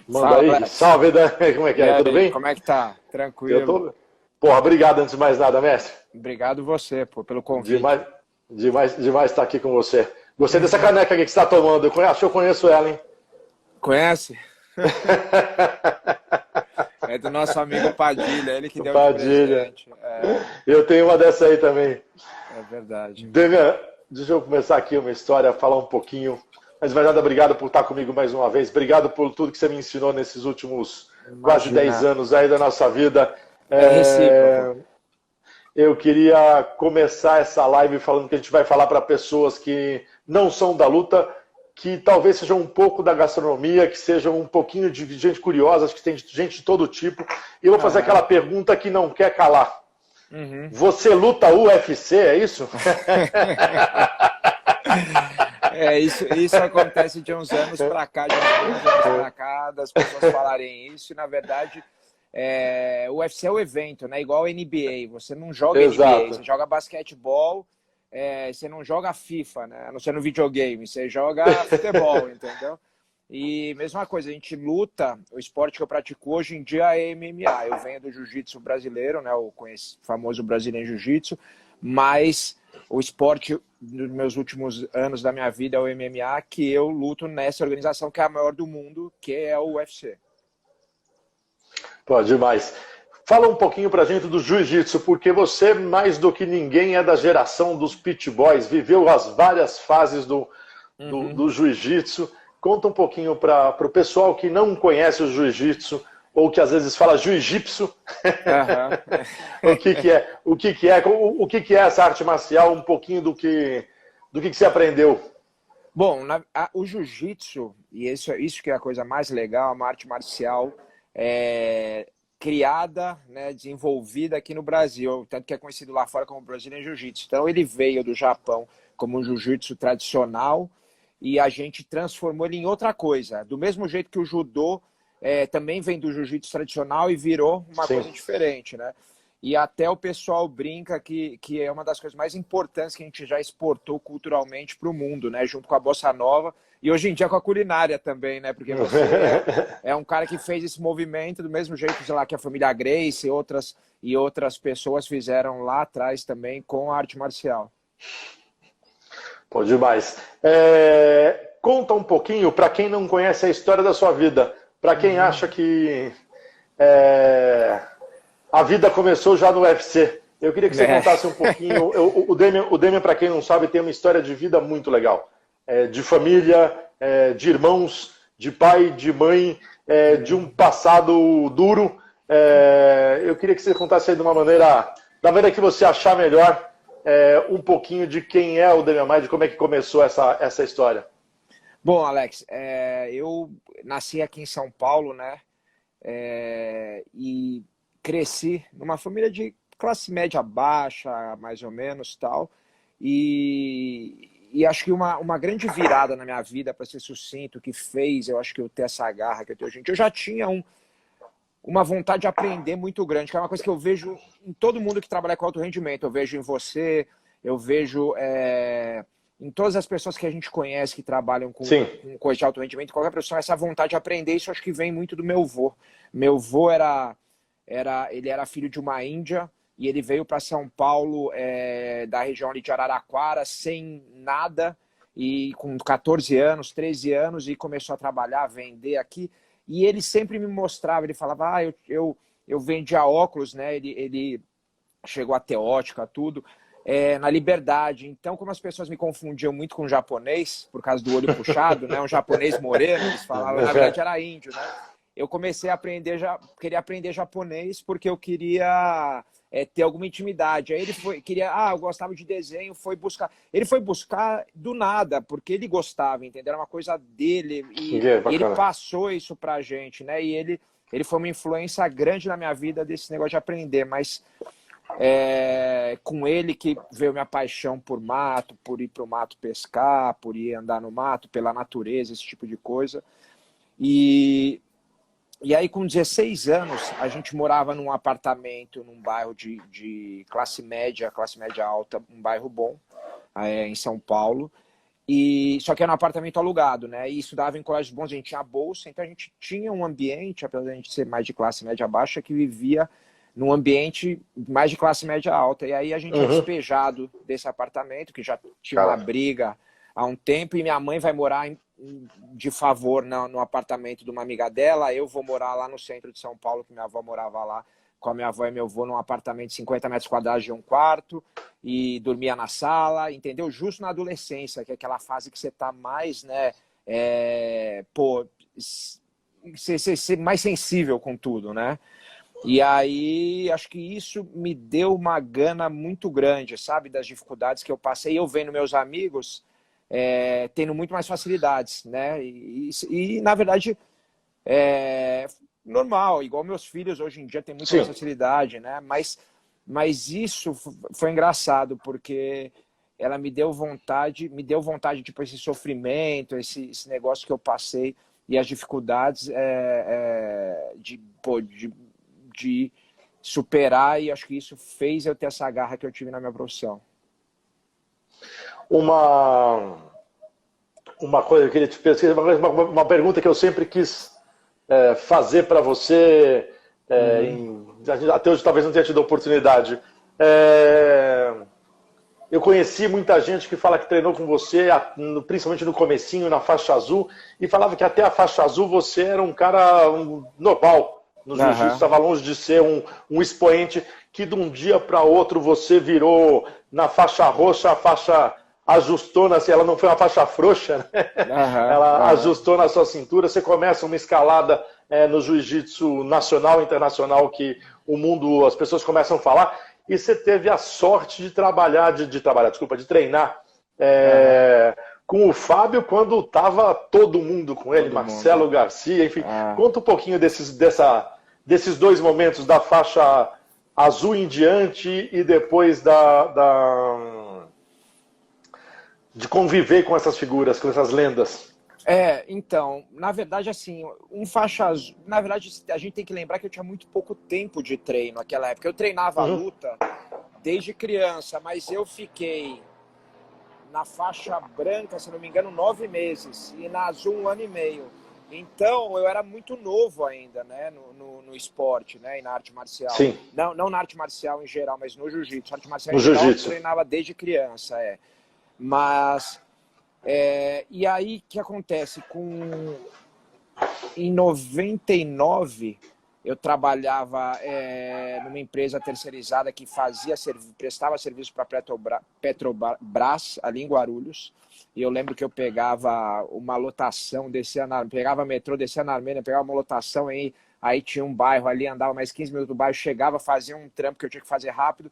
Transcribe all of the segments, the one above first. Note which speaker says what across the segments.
Speaker 1: Manda
Speaker 2: Fala,
Speaker 1: aí.
Speaker 2: Alex.
Speaker 1: Salve, Dan. Como é que
Speaker 2: E
Speaker 1: é? Tudo
Speaker 2: aí,
Speaker 1: bem?
Speaker 2: como é que tá?
Speaker 1: Eu
Speaker 2: Tranquilo.
Speaker 1: tô. Porra, obrigado antes de mais nada, mestre.
Speaker 2: Obrigado você, pô, pelo
Speaker 1: Demais,
Speaker 2: convite.
Speaker 1: demais estar aqui com você. Gostei dessa caneca aqui que você está tomando. Acho que eu conheço ela, hein?
Speaker 2: Conhece? É do nosso amigo Padilha, ele que deu de
Speaker 1: Padilha.
Speaker 2: presente. É,
Speaker 1: Eu tenho uma dessa aí também.
Speaker 2: é verdade.
Speaker 1: Demian, deixa eu começar aqui uma história, falar um pouquinho. Mas, mais nada, obrigado por estar comigo mais uma vez. Obrigado por tudo que você me ensinou nesses últimos quase 10
Speaker 2: Imagina,
Speaker 1: anos aí da nossa vida.
Speaker 2: é recíproco.
Speaker 1: É, Eu queria começar essa live falando que a gente vai falar para pessoas que não são da luta, que talvez sejam um pouco da gastronomia, que sejam um pouquinho de gente curiosa, acho que tem gente de todo tipo. E eu vou fazer
Speaker 2: Aham.
Speaker 1: aquela pergunta que não quer calar.
Speaker 2: Uhum.
Speaker 1: Você luta UFC, é isso?
Speaker 2: É, isso acontece de uns anos para cá, de uns bons anos para cá, das pessoas falarem isso, e na verdade o UFC é o evento, né? Igual a NBA. Você não joga NBA, você
Speaker 1: Exato.
Speaker 2: joga basquetebol, você não joga FIFA, né? A não ser no videogame, você joga futebol, entendeu? E mesma coisa, a gente luta, o esporte que eu pratico hoje em dia é MMA. Eu venho do jiu-jitsu brasileiro, né? O famoso brasileiro jiu-jitsu, mas o esporte nos meus últimos anos da minha vida é o MMA, que eu luto nessa organização que é a maior do mundo, que é o UFC.
Speaker 1: Pô, demais. Fala um pouquinho pra gente do jiu-jitsu, porque você, mais do que ninguém, é da geração dos pit boys, viveu as várias fases
Speaker 2: Uhum.
Speaker 1: do jiu-jitsu. Conta um pouquinho para o pessoal que não conhece o jiu-jitsu, ou que às vezes fala jiu-jitsu,
Speaker 2: Aham.
Speaker 1: o que é essa arte marcial, um pouquinho do que você aprendeu.
Speaker 2: Bom, o jiu-jitsu, e isso que é a coisa mais legal, uma arte marcial é, criada, né, desenvolvida aqui no Brasil, tanto que é conhecido lá fora como Brazilian Jiu-Jitsu. Então ele veio do Japão como um jiu-jitsu tradicional e a gente transformou ele em outra coisa. Do mesmo jeito que o judô também vem do jiu-jitsu tradicional e virou uma
Speaker 1: Sim.
Speaker 2: coisa diferente, né? E até o pessoal brinca que é uma das coisas mais importantes que a gente já exportou culturalmente para o mundo, né? Junto com a bossa nova e hoje em dia com a culinária também, né? Porque você é um cara que fez esse movimento do mesmo jeito, sei lá, que a família Gracie e outras pessoas fizeram lá atrás também com a arte marcial.
Speaker 1: Pô, demais. Conta um pouquinho para quem não conhece a história da sua vida, para quem
Speaker 2: Uhum.
Speaker 1: acha que é, a vida começou já no UFC. Eu queria que você
Speaker 2: É.
Speaker 1: contasse um pouquinho. O Demian, para quem não sabe, tem uma história de vida muito legal. De família, de irmãos, de pai, de mãe, de um passado duro. Eu queria que você contasse aí de uma maneira, da maneira que você achar melhor, um pouquinho de quem é o Demian Maia, de como é que começou essa história.
Speaker 2: Bom, Alex, eu nasci aqui em São Paulo, né? E cresci numa família de classe média baixa, mais ou menos, tal. E acho que uma grande virada na minha vida, para ser sucinto, que fez eu acho que eu ter essa garra que eu tenho hoje em dia. Eu já tinha uma vontade de aprender muito grande, que é uma coisa que eu vejo em todo mundo que trabalha com alto rendimento. Eu vejo em você, eu vejo em todas as pessoas que a gente conhece que trabalham
Speaker 1: Sim.
Speaker 2: com coisa de alto rendimento, qualquer profissão, essa vontade de aprender, isso acho que vem muito do meu avô. Meu avô ele era filho de uma índia e ele veio para São Paulo da região ali de Araraquara sem nada e com 14 anos, 13 anos e começou a trabalhar, a vender aqui. E ele sempre me mostrava, ele falava, eu vendia óculos, né? Ele chegou a ter ótica, tudo, na Liberdade. Então, como as pessoas me confundiam muito com japonês, por causa do olho puxado, né? Um japonês moreno, eles falavam, na verdade era índio, né? Eu comecei a aprender, queria aprender japonês porque eu queria ter alguma intimidade. Aí ele eu gostava de desenho, ele foi buscar do nada, porque ele gostava, entendeu? Era uma coisa dele e ele
Speaker 1: Bacana.
Speaker 2: passou isso pra gente, né? E ele foi uma influência grande na minha vida desse negócio de aprender, mas com ele que veio minha paixão por mato, por ir pro mato pescar, por ir andar no mato, pela natureza, esse tipo de coisa. E aí, com 16 anos, a gente morava num apartamento, num bairro de classe média alta, um bairro bom, em São Paulo. Só que era um apartamento alugado, né? E estudava em colégios bons, a gente tinha bolsa, então a gente tinha um ambiente, apesar de a gente ser mais de classe média baixa, que vivia num ambiente mais de classe média alta. E aí a gente é
Speaker 1: Uhum.
Speaker 2: despejado desse apartamento, que já tinha uma
Speaker 1: Cara,
Speaker 2: briga há um tempo, e minha mãe vai morar de favor no apartamento de uma amiga dela, eu vou morar lá no centro de São Paulo, que minha avó morava lá com a minha avó e meu avô num apartamento de 50 metros quadrados de um quarto, e dormia na sala, entendeu? Justo na adolescência, que é aquela fase que você tá mais, né, ser mais sensível com tudo, né? E aí, acho que isso me deu uma gana muito grande, sabe? Das dificuldades que eu passei. Eu vendo meus amigos tendo muito mais facilidades, né? Na verdade, normal, igual meus filhos hoje em dia têm muito mais
Speaker 1: sim.
Speaker 2: facilidade, né? Mas isso foi engraçado, porque ela me deu vontade, tipo, esse sofrimento, esse negócio que eu passei e as dificuldades de superar, e acho que isso fez eu ter essa garra que eu tive na minha profissão.
Speaker 1: Uma, uma coisa que eu queria te fazer, uma pergunta que eu sempre quis fazer para você,
Speaker 2: Uhum.
Speaker 1: até hoje talvez não tenha tido a oportunidade. É, eu conheci muita gente que fala que treinou com você, principalmente no comecinho, na faixa azul, e falava que até a faixa azul você era um cara normal no jiu-jitsu,
Speaker 2: Aham.
Speaker 1: estava longe de ser um expoente, que de um dia para outro você virou na faixa roxa, a faixa ajustou, ela não foi uma faixa frouxa, né?
Speaker 2: Aham.
Speaker 1: Ela
Speaker 2: Aham.
Speaker 1: ajustou na sua cintura, você começa uma escalada no jiu-jitsu nacional, internacional, que o mundo, as pessoas começam a falar, e você teve a sorte de de treinar
Speaker 2: Aham.
Speaker 1: com o Fábio quando estava todo mundo com ele,
Speaker 2: Todo mundo.
Speaker 1: Marcelo Garcia, enfim.
Speaker 2: Ah.
Speaker 1: Conta um pouquinho desses dois momentos, da faixa azul em diante e depois de conviver com essas figuras, com essas lendas.
Speaker 2: Então, na verdade, assim, um faixa azul. Na verdade, a gente tem que lembrar que eu tinha muito pouco tempo de treino naquela época. Eu treinava a
Speaker 1: Uhum.
Speaker 2: luta desde criança, mas eu fiquei na faixa branca, se não me engano, 9 meses, e na azul 1 ano e meio. Então, eu era muito novo ainda, né, no esporte, né, e na arte marcial.
Speaker 1: Sim,
Speaker 2: Não na arte marcial em geral, mas no jiu-jitsu. Arte marcial
Speaker 1: no
Speaker 2: em geral, eu
Speaker 1: jiu-jitsu.
Speaker 2: treinava desde criança, Mas, e aí, o que acontece? Em 99, eu trabalhava numa empresa terceirizada que prestava serviço para a Petrobras, ali em Guarulhos. E eu lembro que eu pegava uma lotação, pegava metrô, descia na Armênia, pegava uma lotação, aí tinha um bairro ali, andava mais 15 minutos do bairro, chegava, fazia um trampo que eu tinha que fazer rápido,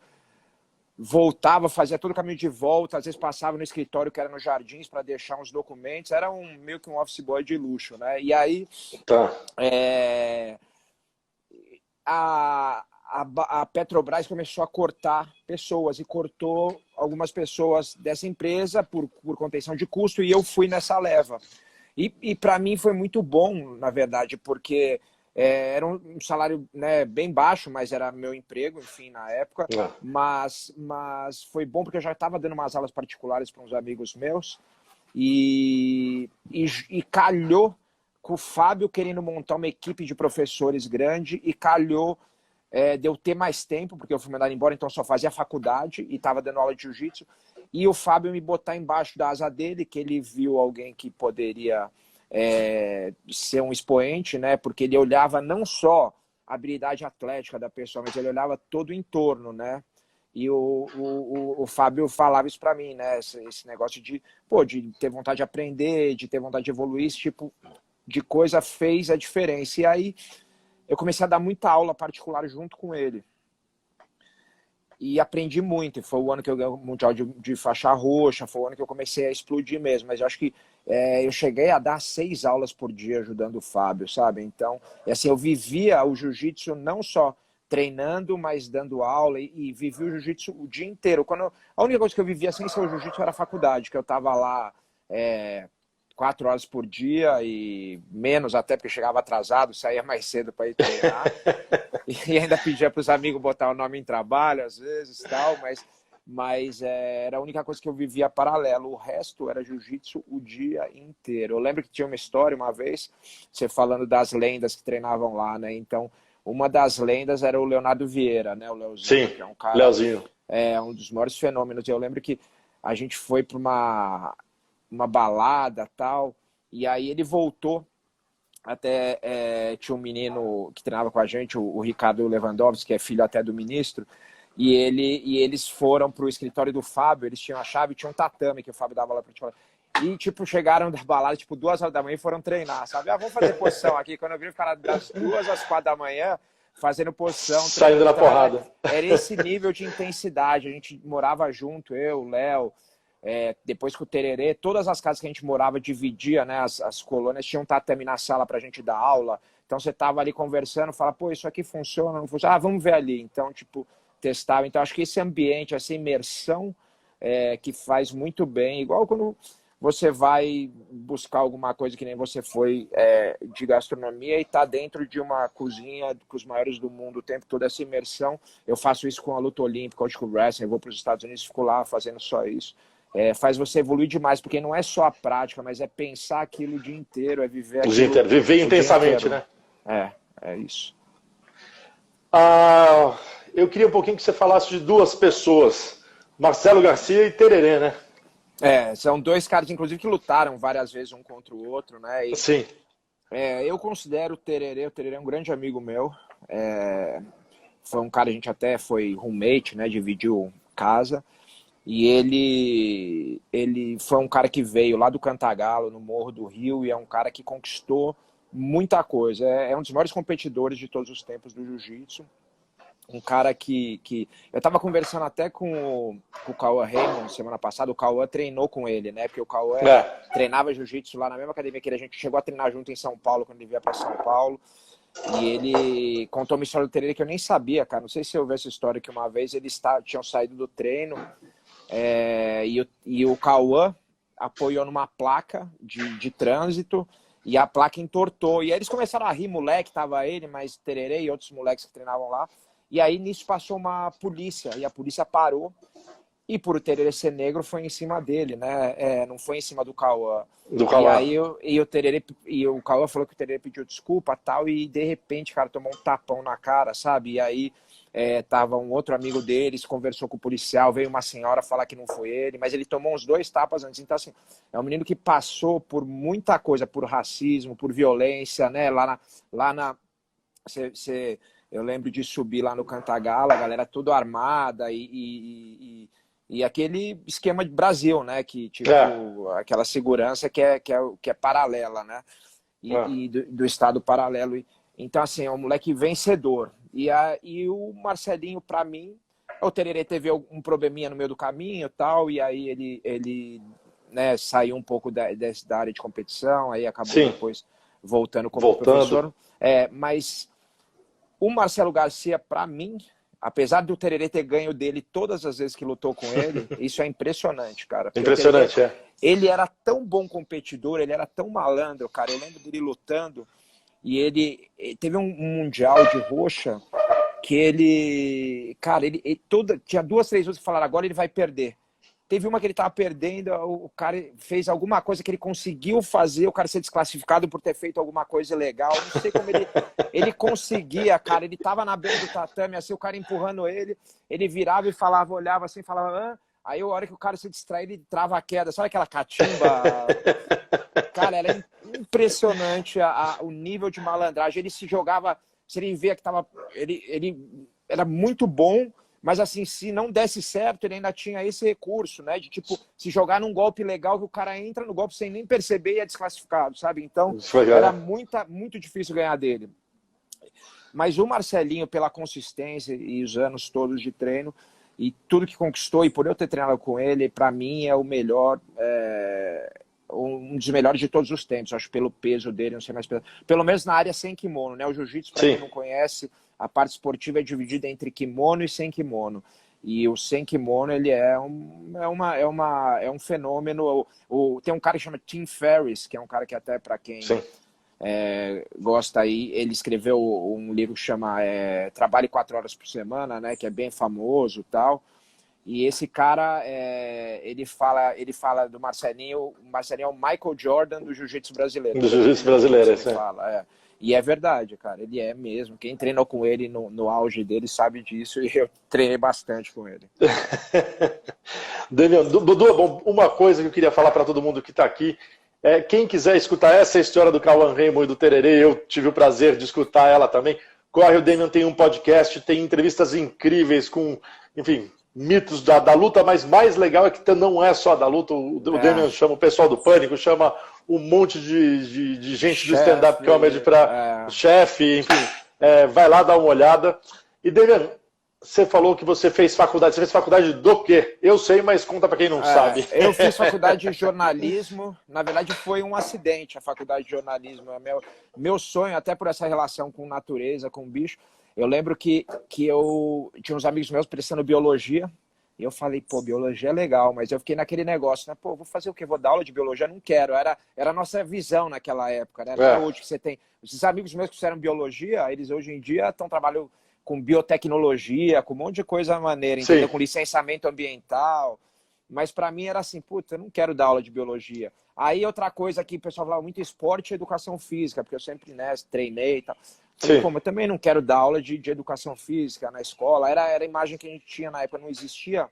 Speaker 2: voltava, fazia todo o caminho de volta, às vezes passava no escritório que era nos Jardins para deixar uns documentos, era meio que um office boy de luxo, né? E aí
Speaker 1: Tá.
Speaker 2: é, a Petrobras começou a cortar pessoas e cortou algumas pessoas dessa empresa por contenção de custo, e eu fui nessa leva. E para mim foi muito bom, na verdade, porque era um salário, né, bem baixo, mas era meu emprego, enfim, na época.
Speaker 1: É.
Speaker 2: Mas foi bom porque eu já estava dando umas aulas particulares para uns amigos meus, e calhou com o Fábio querendo montar uma equipe de professores grande, e calhou de eu ter mais tempo, porque eu fui mandado embora, então só fazia faculdade e estava dando aula de jiu-jitsu, e o Fábio me botar embaixo da asa dele, que ele viu alguém que poderia ser um expoente, né? Porque ele olhava não só a habilidade atlética da pessoa, mas ele olhava todo o entorno, né? E o Fábio falava isso para mim, né? Esse negócio de ter vontade de aprender, de ter vontade de evoluir, esse tipo de coisa fez a diferença. E aí eu comecei a dar muita aula particular junto com ele. E aprendi muito. Foi o ano que eu ganhei o Mundial de faixa roxa, foi o ano que eu comecei a explodir mesmo. Mas eu acho que eu cheguei a dar 6 aulas por dia ajudando o Fábio, sabe? Então, assim, eu vivia o jiu-jitsu não só treinando, mas dando aula, e vivi o jiu-jitsu o dia inteiro. A única coisa que eu vivia sem ser o jiu-jitsu era a faculdade, que eu estava lá 4 horas por dia, e menos até, porque chegava atrasado, saía mais cedo para ir treinar. E ainda pedia para os amigos botar o nome em trabalho, às vezes, tal, mas era a única coisa que eu vivia paralelo. O resto era jiu-jitsu o dia inteiro. Eu lembro que tinha uma história uma vez, você falando das lendas que treinavam lá, né? Então, uma das lendas era o Leonardo Vieira, né? O Leozinho,
Speaker 1: Sim,
Speaker 2: que é um cara,
Speaker 1: Leozinho.
Speaker 2: um dos maiores fenômenos. Eu lembro que a gente foi para uma balada tal, e aí ele voltou. Até tinha um menino que treinava com a gente, o Ricardo Lewandowski, que é filho até do ministro, e eles foram pro escritório do Fábio, eles tinham a chave, tinha um tatame que o Fábio dava lá pra gente. E, tipo, chegaram da balada, tipo, 2 horas da manhã e foram treinar, sabe? Ah, vamos fazer posição aqui. Quando eu vi o cara das 2 às 4 da manhã fazendo posição,
Speaker 1: saindo na porrada.
Speaker 2: Era esse nível de intensidade. A gente morava junto, eu, o Léo, depois com o Tererê, todas as casas que a gente morava dividia, né? As colônias tinham um tatame na sala pra gente dar aula. Então você tava ali conversando, fala, pô, isso aqui funciona, não funciona? Ah, vamos ver ali. Então, tipo, testava. Então, acho que esse ambiente, essa imersão que faz muito bem. Igual quando você vai buscar alguma coisa que nem você foi de gastronomia e tá dentro de uma cozinha com os maiores do mundo o tempo todo, essa imersão. Eu faço isso com a luta olímpica, hoje com o wrestling, eu vou para os Estados Unidos e fico lá fazendo só isso. Faz você evoluir demais, porque não é só a prática, mas é pensar aquilo o dia inteiro, é viver aquilo
Speaker 1: Viver intensamente, né?
Speaker 2: É isso.
Speaker 1: Eu queria um pouquinho que você falasse de 2 pessoas, Marcelo Garcia e Tererê, né?
Speaker 2: São 2 caras, inclusive, que lutaram várias vezes um contra o outro, né? E,
Speaker 1: Sim.
Speaker 2: eu considero o Tererê é um grande amigo meu. Foi um cara, a gente até foi roommate, né? Dividiu casa. E ele foi um cara que veio lá do Cantagalo, no Morro do Rio, e é um cara que conquistou muita coisa. É um dos maiores competidores de todos os tempos do jiu-jitsu. Um cara que... Eu estava conversando até com o Cauã Raymond semana passada. O Cauã treinou com ele, né? Porque o Cauã treinava jiu-jitsu lá na mesma academia que ele. A gente chegou a treinar junto em São Paulo, quando ele veio para São Paulo. E ele contou uma história do Tererê que eu nem sabia, cara. Não sei se eu ouvi essa história, que uma vez eles tinham saído do treino e o Cauã apoiou numa placa de trânsito e a placa entortou. E aí eles começaram a rir, moleque, tava ele, mas Tererê e outros moleques que treinavam lá. E aí nisso passou uma polícia, e a polícia parou. E por o Tererê ser negro, foi em cima dele, né? Não foi em cima do Cauã. E aí o Cauã falou que o Tererê pediu desculpa tal, e de repente, cara, tomou um tapão na cara, sabe? E aí tava um outro amigo deles, conversou com o policial, veio uma senhora falar que não foi ele, mas ele tomou uns 2 tapas antes. Então, assim, é um menino que passou por muita coisa, por racismo, por violência, né? Eu lembro de subir lá no Cantagalo, a galera toda armada e aquele esquema de Brasil, né? Que, tipo, aquela segurança que é paralela, né? E do Estado paralelo. Então, assim, é um moleque vencedor. E o Marcelinho, para mim, o Tererê teve um probleminha no meio do caminho e tal, e aí ele né, saiu um pouco da área de competição, aí acabou depois voltando como professor. Mas o Marcelo Garcia, para mim, apesar do Tererê ter ganho dele todas as vezes que lutou com ele, isso é impressionante, cara.
Speaker 1: Impressionante,
Speaker 2: Ele era tão bom competidor, ele era tão malandro, cara. Eu lembro dele lutando e ele teve um mundial de roxa que ele... Cara, tinha 2, 3 vezes que falaram, agora ele vai perder. Teve uma que ele tava perdendo, o cara fez alguma coisa que ele conseguiu fazer, o cara ser desclassificado por ter feito alguma coisa legal. Não sei como ele conseguia, cara. Ele tava na beira do tatame, assim, o cara empurrando ele virava e falava, olhava assim, falava... Aí a hora que o cara se distrai, ele trava a queda. Sabe aquela catimba? Cara, era impressionante o nível de malandragem. Ele se jogava... Se ele via que tava... Ele era muito bom, mas assim, se não desse certo, ele ainda tinha esse recurso, né? De, tipo, se jogar num golpe legal, que o cara entra no golpe sem nem perceber e é desclassificado, sabe? Então, era muito difícil ganhar dele. Mas o Marcelinho, pela consistência e os anos todos de treino, e tudo que conquistou, e por eu ter treinado com ele, para mim é o melhor, um dos melhores de todos os tempos, acho, pelo peso dele, não sei mais pesado. Pelo menos na área sem kimono, né? O jiu-jitsu, para quem não conhece, a parte esportiva é dividida entre kimono e sem kimono. E o sem kimono, ele é um fenômeno. Tem um cara que chama Tim Ferriss, que é um cara que até para quem gosta aí, ele escreveu um livro que chama Trabalhe 4 horas por semana, né? Que é bem famoso e tal. E esse cara, ele fala do Marcelinho. O Marcelinho é o Michael Jordan do jiu-jitsu brasileiro.
Speaker 1: Do jiu-jitsu brasileiro,
Speaker 2: ele fala, E é verdade, cara. Ele é mesmo. Quem treinou com ele no auge dele sabe disso. E eu treinei bastante com ele.
Speaker 1: Damian, Dudu, uma coisa que eu queria falar para todo mundo que está aqui. Quem quiser escutar essa história do Cauã Raymond e do Tererê, eu tive o prazer de escutar ela também. Corre, o Damian tem um podcast, tem entrevistas incríveis com, enfim, mitos da luta, mas mais legal é que não é só da luta. O Damian chama o pessoal do Pânico, chama um monte de gente do stand-up comedy para chefe, enfim, vai lá dar uma olhada. E Damian, você falou que você fez faculdade. Você fez faculdade do quê? Eu sei, mas conta para quem não sabe.
Speaker 2: Eu fiz faculdade de jornalismo. Na verdade, foi um acidente a faculdade de jornalismo. Meu sonho, até por essa relação com natureza, com bicho. Eu lembro que eu tinha uns amigos meus prestando biologia. E eu falei, pô, biologia é legal. Mas eu fiquei naquele negócio, né? Pô, vou fazer o quê? Vou dar aula de biologia? Não quero. Era a nossa visão naquela época, né? Até hoje que você tem. Esses amigos meus que fizeram biologia, eles hoje em dia estão trabalhando com biotecnologia, com um monte de coisa maneira, entendeu? Com licenciamento ambiental. Mas para mim era assim, puta, eu não quero dar aula de biologia. Aí outra coisa que o pessoal falava muito, esporte e educação física, porque eu sempre treinei e tal. Falei, pô, mas eu também não quero dar aula de educação física na escola. Era a imagem que a gente tinha na época, não existia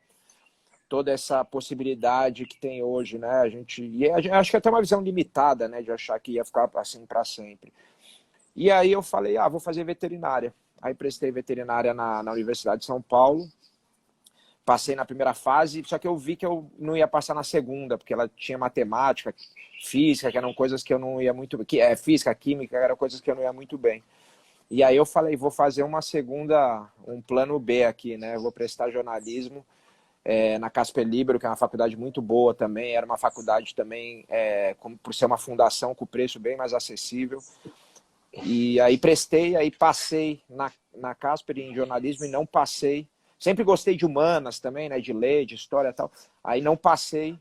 Speaker 2: toda essa possibilidade que tem hoje, né? A gente acho que até uma visão limitada, né? De achar que ia ficar assim para sempre. E aí eu falei, vou fazer veterinária. Aí prestei veterinária na Universidade de São Paulo. Passei na primeira fase, só que eu vi que eu não ia passar na segunda, porque ela tinha matemática, física, que eram coisas que eu não ia muito bem. Física, química, eram coisas que eu não ia muito bem. E aí eu falei, vou fazer um plano B aqui, né? Vou prestar jornalismo na Casper Libero, que é uma faculdade muito boa também. Era uma faculdade também, por ser uma fundação, com preço bem mais acessível. E aí prestei, aí passei na Casper em jornalismo e não passei. Sempre gostei de humanas também, né? De ler, de história e tal. Aí não passei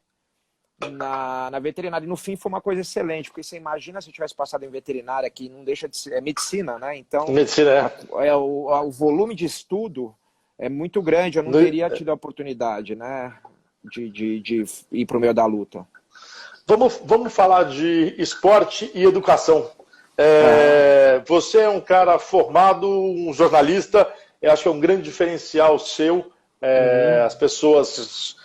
Speaker 2: na veterinária. E no fim foi uma coisa excelente, porque você imagina se eu tivesse passado em veterinária, que não deixa de ser... É medicina, né? Então,
Speaker 1: medicina,
Speaker 2: o volume de estudo é muito grande. Eu não teria tido a oportunidade, né? De ir para o meio da luta.
Speaker 1: Vamos falar de esporte e educação. Você é um cara formado, um jornalista, eu acho que é um grande diferencial seu. As pessoas,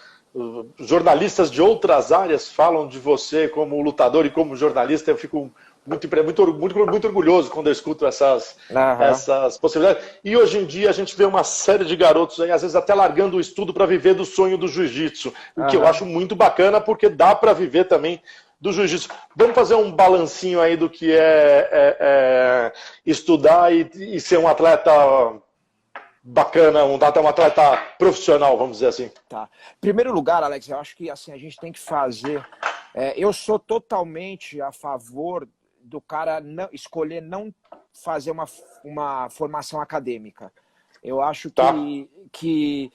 Speaker 1: jornalistas de outras áreas falam de você como lutador e como jornalista. Eu fico muito orgulhoso quando eu escuto essas possibilidades. E hoje em dia a gente vê uma série de garotos aí, às vezes até largando o estudo para viver do sonho do jiu-jitsu, o que eu acho muito bacana, porque dá para viver também do jiu-jitsu. Vamos fazer um balancinho aí do que é estudar e ser um atleta bacana, um atleta profissional, vamos dizer assim.
Speaker 2: Tá. Em primeiro lugar, Alex, eu acho que assim, a gente tem que fazer... eu sou totalmente a favor do cara escolher não fazer uma formação acadêmica. Eu acho que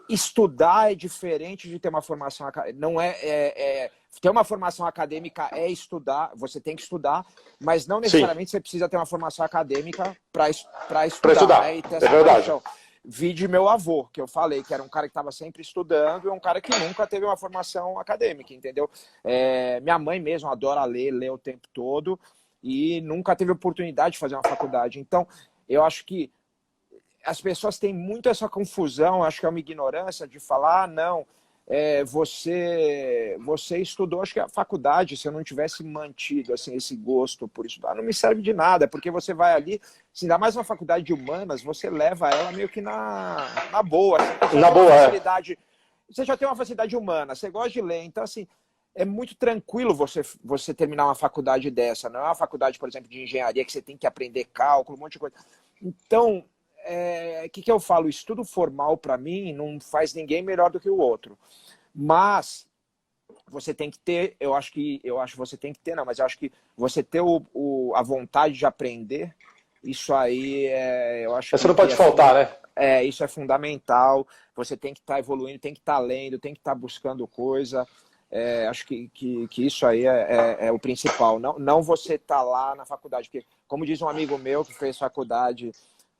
Speaker 2: estudar é diferente de ter uma formação acadêmica. Não ter uma formação acadêmica é estudar, você tem que estudar, mas não necessariamente você precisa ter uma formação acadêmica para estudar. Né? E ter essa
Speaker 1: verdade.
Speaker 2: Vi de meu avô, que eu falei, que era um cara que estava sempre estudando e um cara que nunca teve uma formação acadêmica, entendeu? Minha mãe mesmo adora ler o tempo todo e nunca teve oportunidade de fazer uma faculdade. Então, eu acho que as pessoas têm muito essa confusão, acho que é uma ignorância de falar, não, você estudou, acho que a faculdade, se eu não tivesse mantido assim, esse gosto por estudar, não me serve de nada, porque você vai ali, se ainda mais uma faculdade de humanas, você leva ela meio que na boa.
Speaker 1: Na boa,
Speaker 2: Você já tem uma facilidade humana, você gosta de ler, então assim, é muito tranquilo você terminar uma faculdade dessa, não é uma faculdade, por exemplo, de engenharia, que você tem que aprender cálculo, um monte de coisa. Então, que eu falo? O estudo formal, para mim, não faz ninguém melhor do que o outro. Mas você tem que ter, eu acho que você tem que ter, não, mas eu acho que você ter a vontade de aprender, isso aí eu acho que...
Speaker 1: Você não pode faltar, né?
Speaker 2: Isso é fundamental. Você tem que estar evoluindo, tem que estar lendo, tem que estar buscando coisa. Acho que isso aí é o principal. Não você estar lá na faculdade, porque, como diz um amigo meu que fez faculdade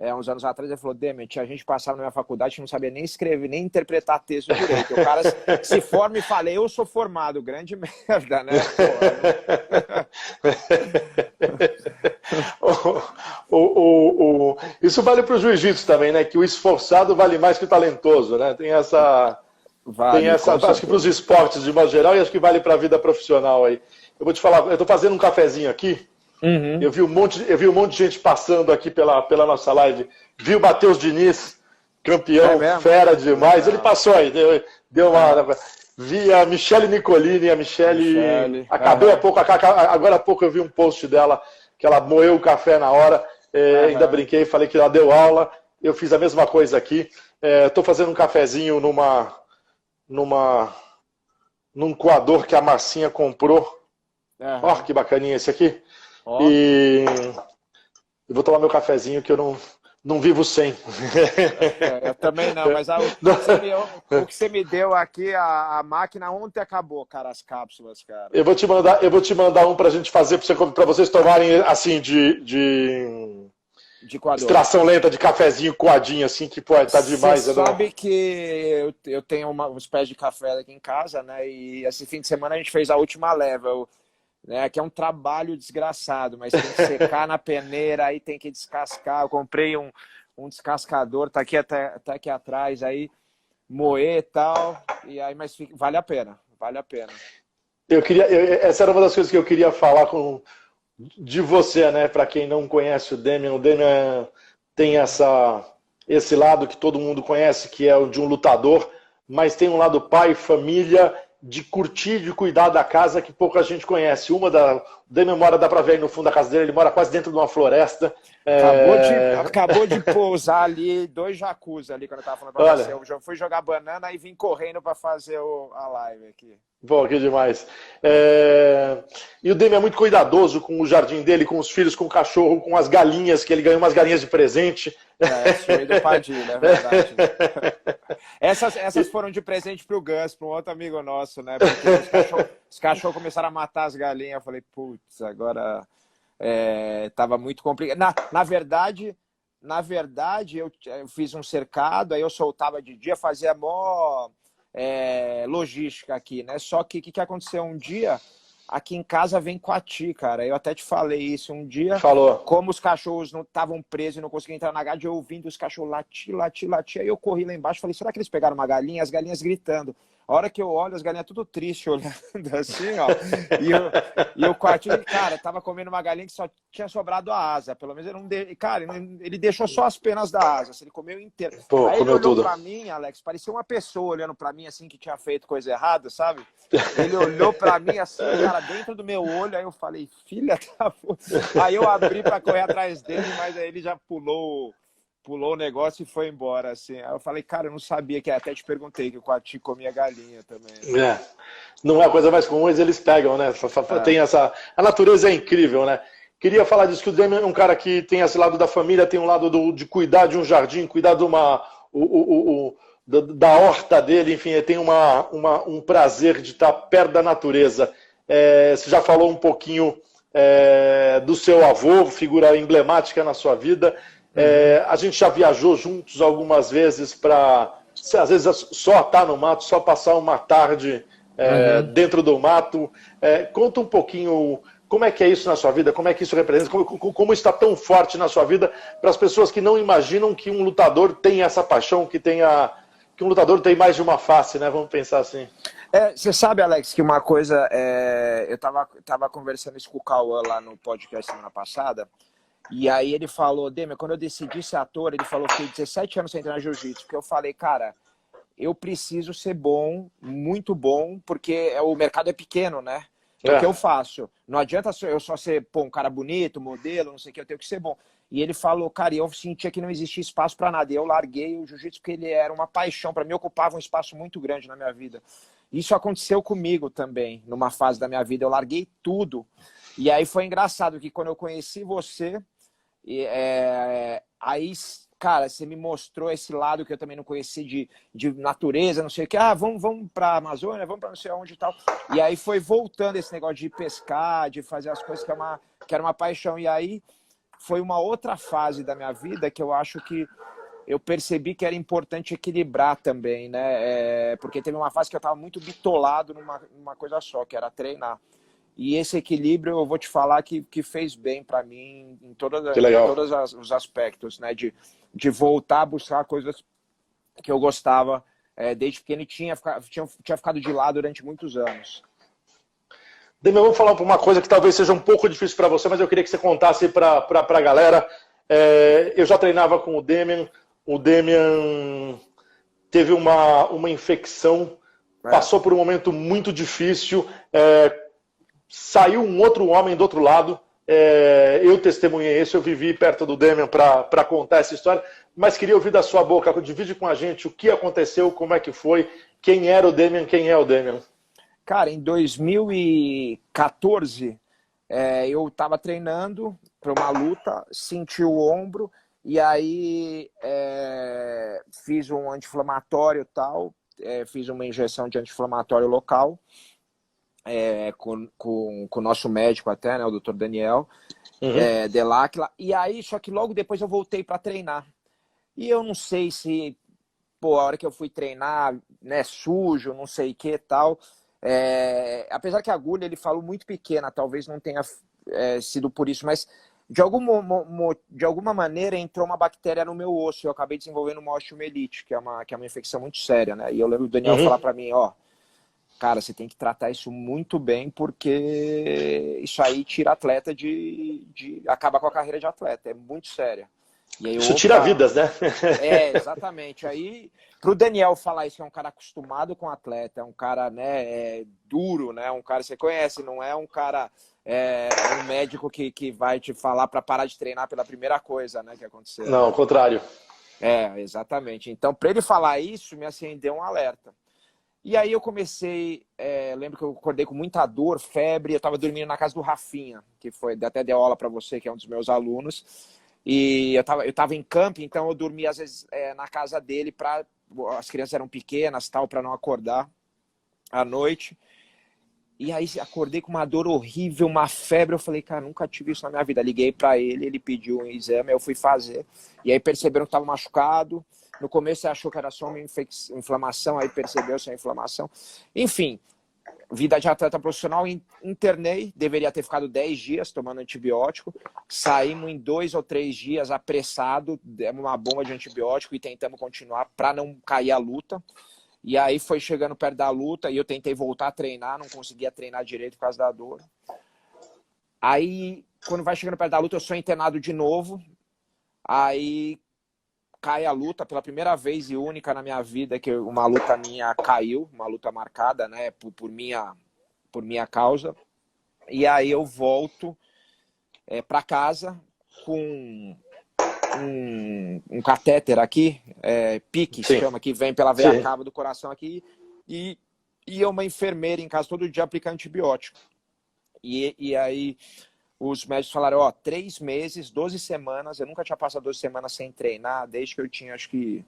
Speaker 2: uns anos atrás, ele falou, Demet, a gente passava na minha faculdade, a gente não sabia nem escrever, nem interpretar texto direito. O cara se forma e fala, eu sou formado, grande merda, né?
Speaker 1: Isso vale para o jiu-jitsu também, né? Que o esforçado vale mais que o talentoso, né? Tem essa... acho que para os esportes de modo geral e acho que vale para a vida profissional aí. Eu vou te falar, eu estou fazendo um cafezinho aqui.
Speaker 2: Uhum.
Speaker 1: Eu vi um monte de gente passando aqui pela nossa live. Vi o Matheus Diniz, campeão, fera demais. Ele passou aí, deu uma. Vi a Michele Nicolini, acabei agora há pouco eu vi um post dela que ela moeu o café na hora. Ainda brinquei, falei que ela deu aula. Eu fiz a mesma coisa aqui. Estou fazendo um cafezinho num coador que a Marcinha comprou. Ó, que bacaninha esse aqui. E eu vou tomar meu cafezinho que eu não vivo sem.
Speaker 2: Eu também não, mas o que você me deu aqui, a máquina ontem acabou, cara, as cápsulas, cara.
Speaker 1: Eu vou te mandar um pra gente fazer, pra vocês tomarem assim de extração lenta de cafezinho coadinho, assim, que pô, tá demais.
Speaker 2: Você sabe que eu tenho uns pés de café aqui em casa, né? E esse fim de semana a gente fez a última leva. Né, que é um trabalho desgraçado, mas tem que secar na peneira, aí tem que descascar. Eu comprei um descascador, tá aqui até aqui atrás, aí moer e tal, e aí, mas vale a pena.
Speaker 1: Essa era uma das coisas que eu queria falar de você, né? Para quem não conhece o Demian tem esse lado que todo mundo conhece, que é o de um lutador, mas tem um lado pai, família, de curtir, de cuidar da casa que pouca gente conhece. O Demian mora, dá pra ver aí no fundo da casa dele, ele mora quase dentro de uma floresta.
Speaker 2: Acabou de pousar ali 2 jacuzzi ali, quando eu tava falando pra você. Eu já fui jogar banana e vim correndo pra fazer a live aqui.
Speaker 1: Pô, que demais. E o Demian é muito cuidadoso com o jardim dele, com os filhos, com o cachorro, com as galinhas, que ele ganhou umas galinhas de presente.
Speaker 2: Sou do Padilha, é verdade. Essas foram de presente pro Gus, para um outro amigo nosso, né? Porque os cachorros começaram a matar as galinhas. Eu falei, putz, agora tava muito complicado. Na verdade, eu fiz um cercado, aí eu soltava de dia, fazia mó logística aqui, né? Só que o que aconteceu um dia? Aqui em casa vem coati, cara. Eu até te falei isso um dia.
Speaker 1: Falou.
Speaker 2: Como os cachorros não estavam presos e não conseguiam entrar na grade, eu ouvindo os cachorros latir. Aí eu corri lá embaixo e falei, será que eles pegaram uma galinha? As galinhas gritando. A hora que eu olho, as galinhas tudo triste, olhando assim, ó. E o coati, cara, tava comendo uma galinha que só tinha sobrado a asa. Pelo menos ele deixou só as penas da asa. Ele comeu inteiro.
Speaker 1: Pô,
Speaker 2: aí
Speaker 1: ele
Speaker 2: olhou pra mim, Alex, parecia uma pessoa olhando pra mim, assim, que tinha feito coisa errada, sabe? Ele olhou pra mim, assim, cara, dentro do meu olho. Aí eu falei, filha da puta. Aí eu abri pra correr atrás dele, mas aí ele já pulou o negócio e foi embora, assim. Aí eu falei, cara, eu não sabia, que até te perguntei que o coati comia galinha também.
Speaker 1: Não é a coisa mais comum, mas eles pegam, né? Tem essa... A natureza é incrível, né? Queria falar disso, que o Demian é um cara que tem esse lado da família, tem um lado de cuidar de um jardim, cuidar de da horta dele, enfim, ele tem um prazer de estar perto da natureza. Você já falou um pouquinho do seu avô, figura emblemática na sua vida. A gente já viajou juntos algumas vezes para, às vezes, só estar no mato, só passar uma tarde dentro do mato. Conta um pouquinho como é que é isso na sua vida, como é que isso representa, como está tão forte na sua vida para as pessoas que não imaginam que um lutador tem essa paixão, que um lutador tem mais de uma face, né? Vamos pensar assim.
Speaker 2: Você sabe, Alex, que uma coisa, eu tava conversando isso com o Cauã lá no podcast semana passada. E aí ele falou, Demian, quando eu decidi ser ator, ele falou, fiquei 17 anos sem treinar jiu-jitsu. Porque eu falei, cara, eu preciso ser bom, muito bom, porque o mercado é pequeno, né? É o que eu faço. Não adianta eu só ser um cara bonito, modelo, não sei o que, eu tenho que ser bom. E ele falou, cara, eu sentia que não existia espaço para nada. E eu larguei o jiu-jitsu porque ele era uma paixão. Para mim, ocupava um espaço muito grande na minha vida. Isso aconteceu comigo também, numa fase da minha vida. Eu larguei tudo. E aí foi engraçado que quando eu conheci você... aí, cara, você me mostrou esse lado que eu também não conheci de natureza, não sei o que. Vamos pra Amazônia, vamos pra não sei aonde e tal. E aí foi voltando esse negócio de pescar, de fazer as coisas que era uma paixão. E aí foi uma outra fase da minha vida que eu acho que eu percebi que era importante equilibrar também, né? Porque teve uma fase que eu estava muito bitolado numa coisa só, que era treinar. E esse equilíbrio, eu vou te falar que fez bem para mim em
Speaker 1: Que legal.
Speaker 2: todos os aspectos, né? De voltar a buscar coisas que eu gostava desde pequeno e tinha ficado de lado durante muitos anos.
Speaker 1: Demian, vamos falar uma coisa que talvez seja um pouco difícil para você, mas eu queria que você contasse para a galera. Eu já treinava com o Demian teve uma infecção, passou por um momento muito difícil, saiu um outro homem do outro lado, eu testemunhei isso, eu vivi perto do Demian para contar essa história, mas queria ouvir da sua boca, divide com a gente o que aconteceu, como é que foi, quem era o Demian, quem é o Demian.
Speaker 2: Cara, em 2014, eu estava treinando para uma luta, senti o ombro, e aí fiz um anti-inflamatório e tal, fiz uma injeção de anti-inflamatório local, com o nosso médico até, né, o Dr. Daniel, Delacqua, e aí, só que logo depois eu voltei para treinar. E eu não sei se, a hora que eu fui treinar, né, sujo, não sei o que e tal... apesar que a agulha ele falou muito pequena, talvez não tenha sido por isso, mas de alguma maneira entrou uma bactéria no meu osso. Eu acabei desenvolvendo uma osteomielite, que é uma infecção muito séria, né? E eu lembro o Daniel falar para mim, cara, você tem que tratar isso muito bem, porque isso aí tira atleta acaba com a carreira de atleta, é muito séria. E aí,
Speaker 1: isso tira vidas, né?
Speaker 2: Exatamente. Aí, pro Daniel falar isso, é um cara acostumado com atleta, é um cara, né, duro, né? Um cara que você conhece, não é um cara, um médico que vai te falar para parar de treinar pela primeira coisa, né, que aconteceu.
Speaker 1: Não, ao contrário.
Speaker 2: Exatamente. Então, para ele falar isso, me acendeu um alerta. E aí eu comecei, lembro que eu acordei com muita dor, febre, eu estava dormindo na casa do Rafinha, que até deu aula para você, que é um dos meus alunos. E eu tava em camping, então eu dormia às vezes na casa dele, as crianças eram pequenas, tal, para não acordar à noite. E aí acordei com uma dor horrível, uma febre. Eu falei, cara, nunca tive isso na minha vida. Liguei para ele pediu um exame, eu fui fazer. E aí perceberam que estava machucado. No começo ele achou que era só uma inflamação, aí percebeu-se a inflamação. Enfim, vida de atleta profissional, internei, deveria ter ficado 10 dias tomando antibiótico, saímos em 2 ou 3 dias apressado, demos uma bomba de antibiótico e tentamos continuar para não cair a luta. E aí foi chegando perto da luta e eu tentei voltar a treinar, não conseguia treinar direito por causa da dor. Aí, quando vai chegando perto da luta, eu sou internado de novo, aí cai a luta pela primeira vez e única na minha vida, que uma luta minha caiu, uma luta marcada, né, por minha causa. E aí eu volto para casa com um catéter aqui, PIC, se chama, que vem pela veia cava do coração aqui, e uma enfermeira em casa todo dia aplicando antibiótico. E aí os médicos falaram, 3 meses, 12 semanas, eu nunca tinha passado 12 semanas sem treinar, desde que eu tinha, acho que,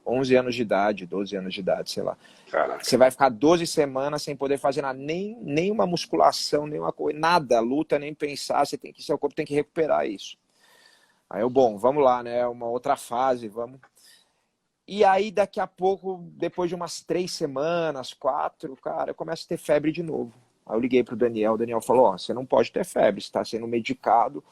Speaker 2: 11 anos de idade, 12 anos de idade, sei lá. Caraca. Você vai ficar 12 semanas sem poder fazer nada, nem uma musculação, nenhuma coisa, nada, luta, nem pensar, seu corpo tem que recuperar isso. Aí bom, vamos lá, né, uma outra fase, vamos. E aí, daqui a pouco, depois de umas 3 semanas, 4, cara, eu começo a ter febre de novo. Aí eu liguei pro Daniel, o Daniel falou, você não pode ter febre, você está sendo medicado.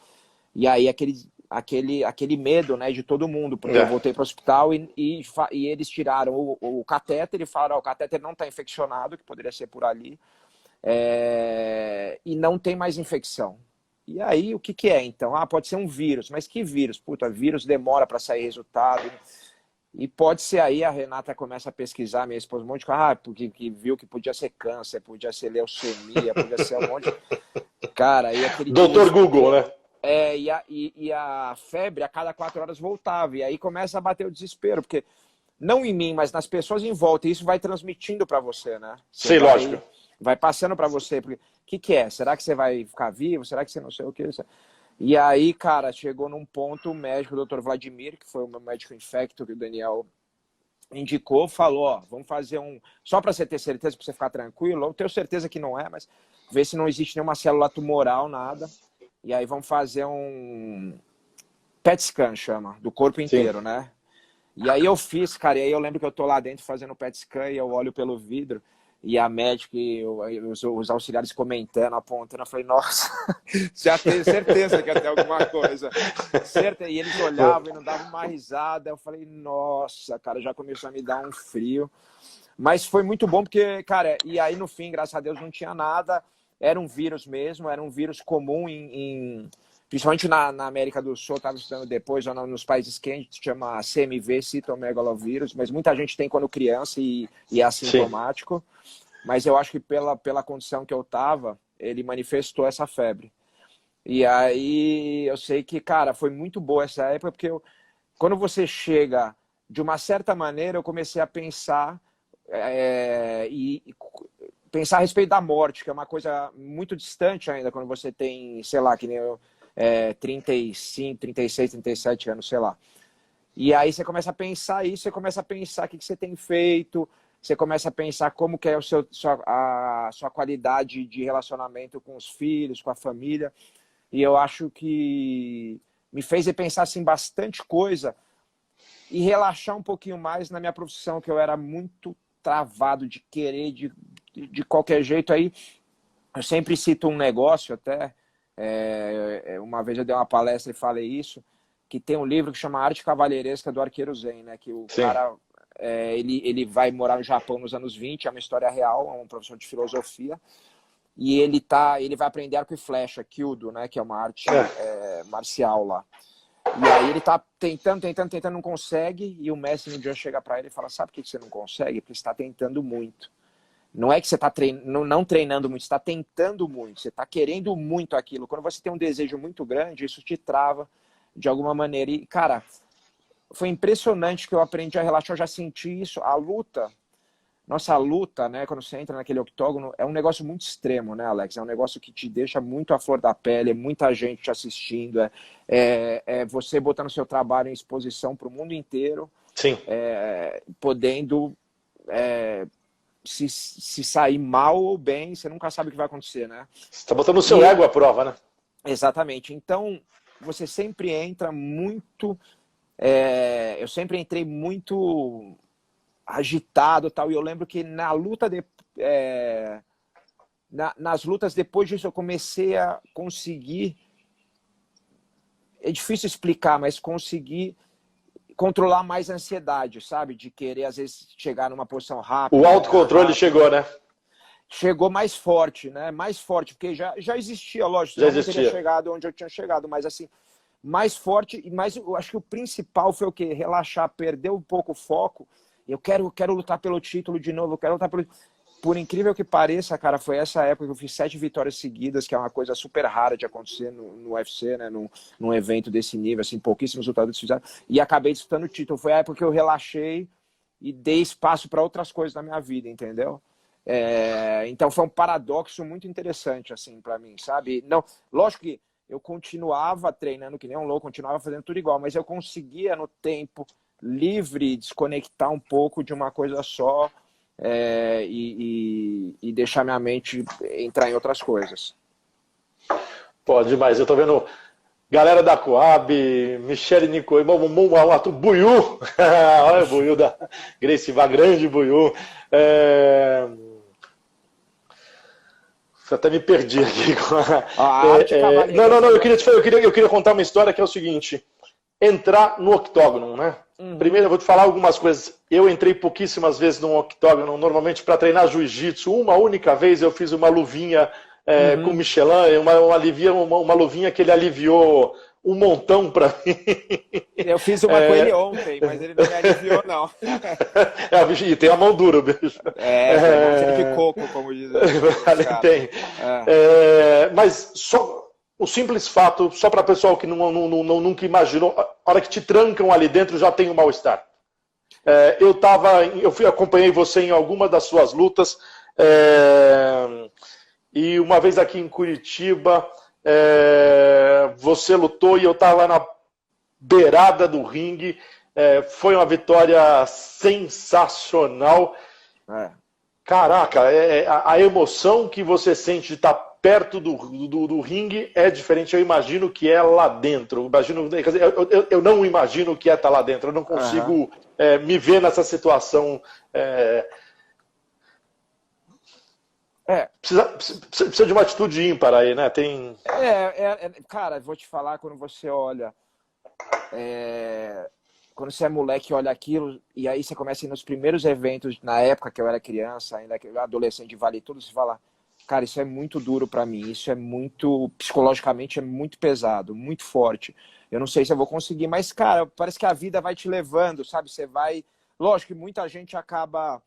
Speaker 2: E aí aquele medo, né, de todo mundo, porque eu voltei pro hospital e eles tiraram o catéter e falaram, o catéter não está infeccionado, que poderia ser por ali, e não tem mais infecção. E aí, o que é então? Pode ser um vírus, mas que vírus? Puta, vírus demora para sair resultado. E pode ser aí, a Renata começa a pesquisar, minha esposa, um monte de coisa, porque viu que podia ser câncer, podia ser leucemia, podia ser um monte de... Cara, aí aquele...
Speaker 1: Doutor Google, né?
Speaker 2: E a febre a cada 4 horas voltava, e aí começa a bater o desespero, porque não em mim, mas nas pessoas em volta, e isso vai transmitindo para você, né?
Speaker 1: Sim, lógico.
Speaker 2: Vai passando para você, porque o que é? Será que você vai ficar vivo? Será que você não sei o que? E aí, cara, chegou num ponto, o médico, o Dr. Vladimir, que foi o meu médico infecto que o Daniel indicou, falou, vamos fazer só para você ter certeza, para você ficar tranquilo, eu tenho certeza que não é, mas ver se não existe nenhuma célula tumoral, nada. E aí vamos fazer PET scan chama, do corpo inteiro,
Speaker 1: Sim.
Speaker 2: né? E aí eu fiz, cara, e aí eu lembro que eu tô lá dentro fazendo o PET scan e eu olho pelo vidro e a médica e os auxiliares comentando, apontando, eu falei, nossa, já tenho certeza que ia ter alguma coisa. Certeza. E eles olhavam e não davam uma risada, eu falei, nossa, cara, já começou a me dar um frio. Mas foi muito bom porque, cara, e aí no fim, graças a Deus, não tinha nada, era um vírus mesmo, era um vírus comum principalmente na América do Sul, estava estudando depois, ou nos países quentes, chama CMV, citomegalovírus, mas muita gente tem quando criança e é assintomático. Sim. Mas eu acho que pela condição que eu estava, ele manifestou essa febre. E aí eu sei que, cara, foi muito boa essa época, porque quando você chega, de uma certa maneira, eu comecei a pensar pensar a respeito da morte, que é uma coisa muito distante ainda, quando você tem, sei lá, que nem eu, 35, 36, 37 anos, sei lá. E aí você começa a pensar isso, você começa a pensar o que você tem feito, você começa a pensar como que é a sua qualidade de relacionamento com os filhos, com a família. E eu acho que me fez repensar assim, bastante coisa e relaxar um pouquinho mais na minha profissão, que eu era muito travado de querer de qualquer jeito. Aí eu sempre cito um negócio até, uma vez eu dei uma palestra e falei isso, que tem um livro que chama Arte Cavalheiresca do Arqueiro Zen, né? Que o Sim. cara, ele vai morar no Japão nos anos 20, é uma história real, é um professor de filosofia, e ele vai aprender arco e flecha, Kyudo, né? Que é uma arte marcial lá. E aí ele tá tentando, não consegue, e o mestre um dia chega para ele e fala, sabe por que você não consegue? Porque você está tentando muito. Não é que você está não treinando muito, você está tentando muito, você está querendo muito aquilo. Quando você tem um desejo muito grande, isso te trava de alguma maneira. E, cara, foi impressionante que eu aprendi a relaxar, eu já senti isso. A luta, nossa luta, né, quando você entra naquele octógono, é um negócio muito extremo, né, Alex? É um negócio que te deixa muito à flor da pele, é muita gente te assistindo, é você botando o seu trabalho em exposição para o mundo inteiro,
Speaker 1: Sim.
Speaker 2: Podendo se sair mal ou bem, você nunca sabe o que vai acontecer, né?
Speaker 1: Você está botando o seu ego à prova, né?
Speaker 2: Exatamente. Então, você sempre entra muito... eu sempre entrei muito agitado e tal, e eu lembro que na luta nas lutas depois disso eu comecei a conseguir, é difícil explicar, mas conseguir controlar mais a ansiedade, sabe? De querer às vezes chegar numa posição rápida.
Speaker 1: O autocontrole chegou, né?
Speaker 2: Chegou mais forte, né? Mais forte, porque já existia, lógico,
Speaker 1: já
Speaker 2: eu não
Speaker 1: existia.
Speaker 2: teria chegado onde eu tinha chegado, mas assim, mais forte, mas eu acho que o principal foi o quê? Relaxar, perder um pouco o foco. Eu quero lutar pelo título de novo, eu quero lutar pelo... Por incrível que pareça, cara, foi essa época que eu fiz 7 vitórias seguidas, que é uma coisa super rara de acontecer no UFC, né? Num evento desse nível, assim, pouquíssimos lutadores fizeram, e acabei disputando o título. Foi a época que eu relaxei e dei espaço para outras coisas na minha vida, entendeu? Então foi um paradoxo muito interessante, assim, para mim, sabe? Não, lógico que eu continuava treinando que nem um louco, continuava fazendo tudo igual, mas eu conseguia, no tempo livre, desconectar um pouco de uma coisa só e deixar minha mente entrar em outras coisas.
Speaker 1: Pô, demais. Eu tô vendo galera da Coab, Michele Nicoy, Buiú, olha o Buiú da Gracie Vá, grande Buiú. Até me perdi aqui. Não, eu queria contar uma história que é o seguinte: entrar no octógono, né? Primeiro eu vou te falar algumas coisas. Eu entrei pouquíssimas vezes no octógono, normalmente para treinar jiu-jitsu. Uma única vez eu fiz uma luvinha com Michelin, uma luvinha que ele aliviou um montão para mim.
Speaker 2: Eu fiz uma com ele ontem, mas ele não me aliviou, não.
Speaker 1: E tem a mão dura, o bicho.
Speaker 2: Mão de coco, como diz.
Speaker 1: Tem. Mas só o simples fato, só para o pessoal que nunca imaginou, a hora que te trancam ali dentro já tem um mal-estar. Eu acompanhei você em alguma das suas lutas, e uma vez aqui em Curitiba, você lutou e eu estava na beirada do ringue. Foi uma vitória sensacional. Caraca, a emoção que você sente de estar perto do ringue é diferente. Eu imagino que é lá dentro. Quer dizer, eu não imagino que é estar lá dentro. Eu não consigo me ver nessa situação. Precisa de uma atitude ímpar aí, né?
Speaker 2: Cara, vou te falar, quando você olha... Quando você é moleque e olha aquilo, e aí você começa a ir nos primeiros eventos, na época que eu era criança, ainda que eu era adolescente, vale tudo, você fala, cara, isso é muito duro pra mim, isso é muito, psicologicamente é muito pesado, muito forte. Eu não sei se eu vou conseguir, mas, cara, parece que a vida vai te levando, sabe? Você vai... Lógico que muita gente acaba...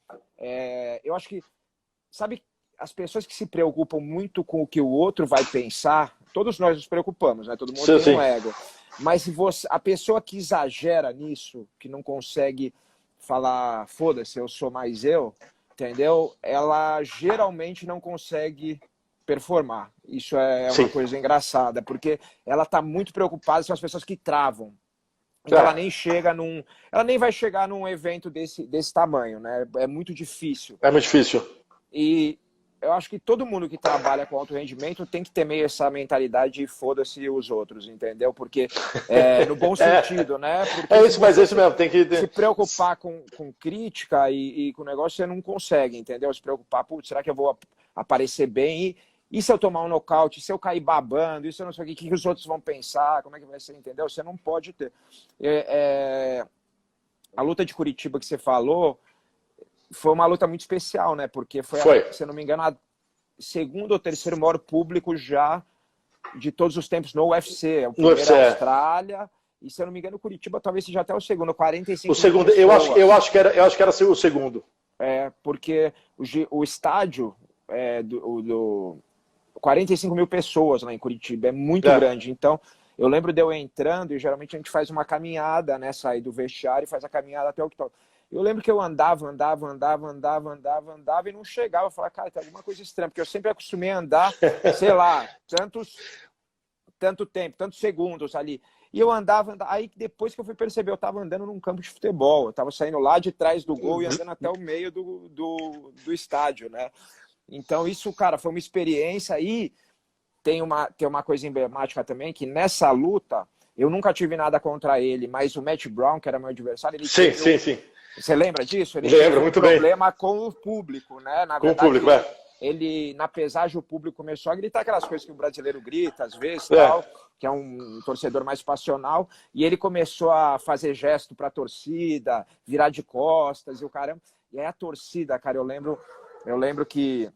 Speaker 2: eu acho que, sabe, as pessoas que se preocupam muito com o que o outro vai pensar, todos nós nos preocupamos, né? Todo mundo tem um ego. Mas se a pessoa que exagera nisso, que não consegue falar, foda-se, eu sou mais eu, entendeu? Ela geralmente não consegue performar. Isso é uma coisa engraçada, porque ela está muito preocupada, são as pessoas que travam. Então ela nem chega ela nem vai chegar num evento desse tamanho, né? É muito difícil.
Speaker 1: É muito difícil.
Speaker 2: E eu acho que todo mundo que trabalha com alto rendimento tem que ter meio essa mentalidade de foda-se os outros, entendeu? Porque, no bom sentido, né? Porque
Speaker 1: isso, mas é isso mesmo, tem que...
Speaker 2: Se preocupar com crítica e com o negócio, você não consegue, entendeu? Se preocupar, putz, será que eu vou aparecer bem? E se eu tomar um nocaute? Se eu cair babando? E se eu não sei o que os outros vão pensar? Como é que vai ser, entendeu? Você não pode ter. A luta de Curitiba que você falou... Foi uma luta muito especial, né? Porque foi, se eu não me engano, a segundo ou terceiro maior público já de todos os tempos no UFC. O primeiro é a Austrália. E, se eu não me engano, Curitiba talvez seja até o segundo, 45
Speaker 1: o segundo, eu acho que era o segundo.
Speaker 2: Porque o estádio 45 mil pessoas lá em Curitiba, é muito grande. Então, eu lembro de eu entrando, e geralmente a gente faz uma caminhada, né? Sai do vestiário e faz a caminhada até o octógono. Eu lembro que eu andava e não chegava. Eu falava, cara, tem alguma coisa estranha, porque eu sempre acostumei a andar, sei lá, tanto tempo, tantos segundos ali. E eu andava, aí depois que eu fui perceber, eu estava andando num campo de futebol, eu estava saindo lá de trás do gol e andando até o meio do estádio, né? Então isso, cara, foi uma experiência. E tem uma coisa emblemática também, que nessa luta, eu nunca tive nada contra ele, mas o Matt Brown, que era meu adversário, ele
Speaker 1: sim.
Speaker 2: Você lembra disso? Ele
Speaker 1: Lembro, muito bem.
Speaker 2: Teve um problema com o público, né? Na verdade,
Speaker 1: com o público,
Speaker 2: ele, na pesagem, o público começou a gritar aquelas coisas que o brasileiro grita, às vezes, tal, que é um torcedor mais passional, e ele começou a fazer gesto para a torcida, virar de costas, e o caramba. E aí a torcida, cara, eu lembro que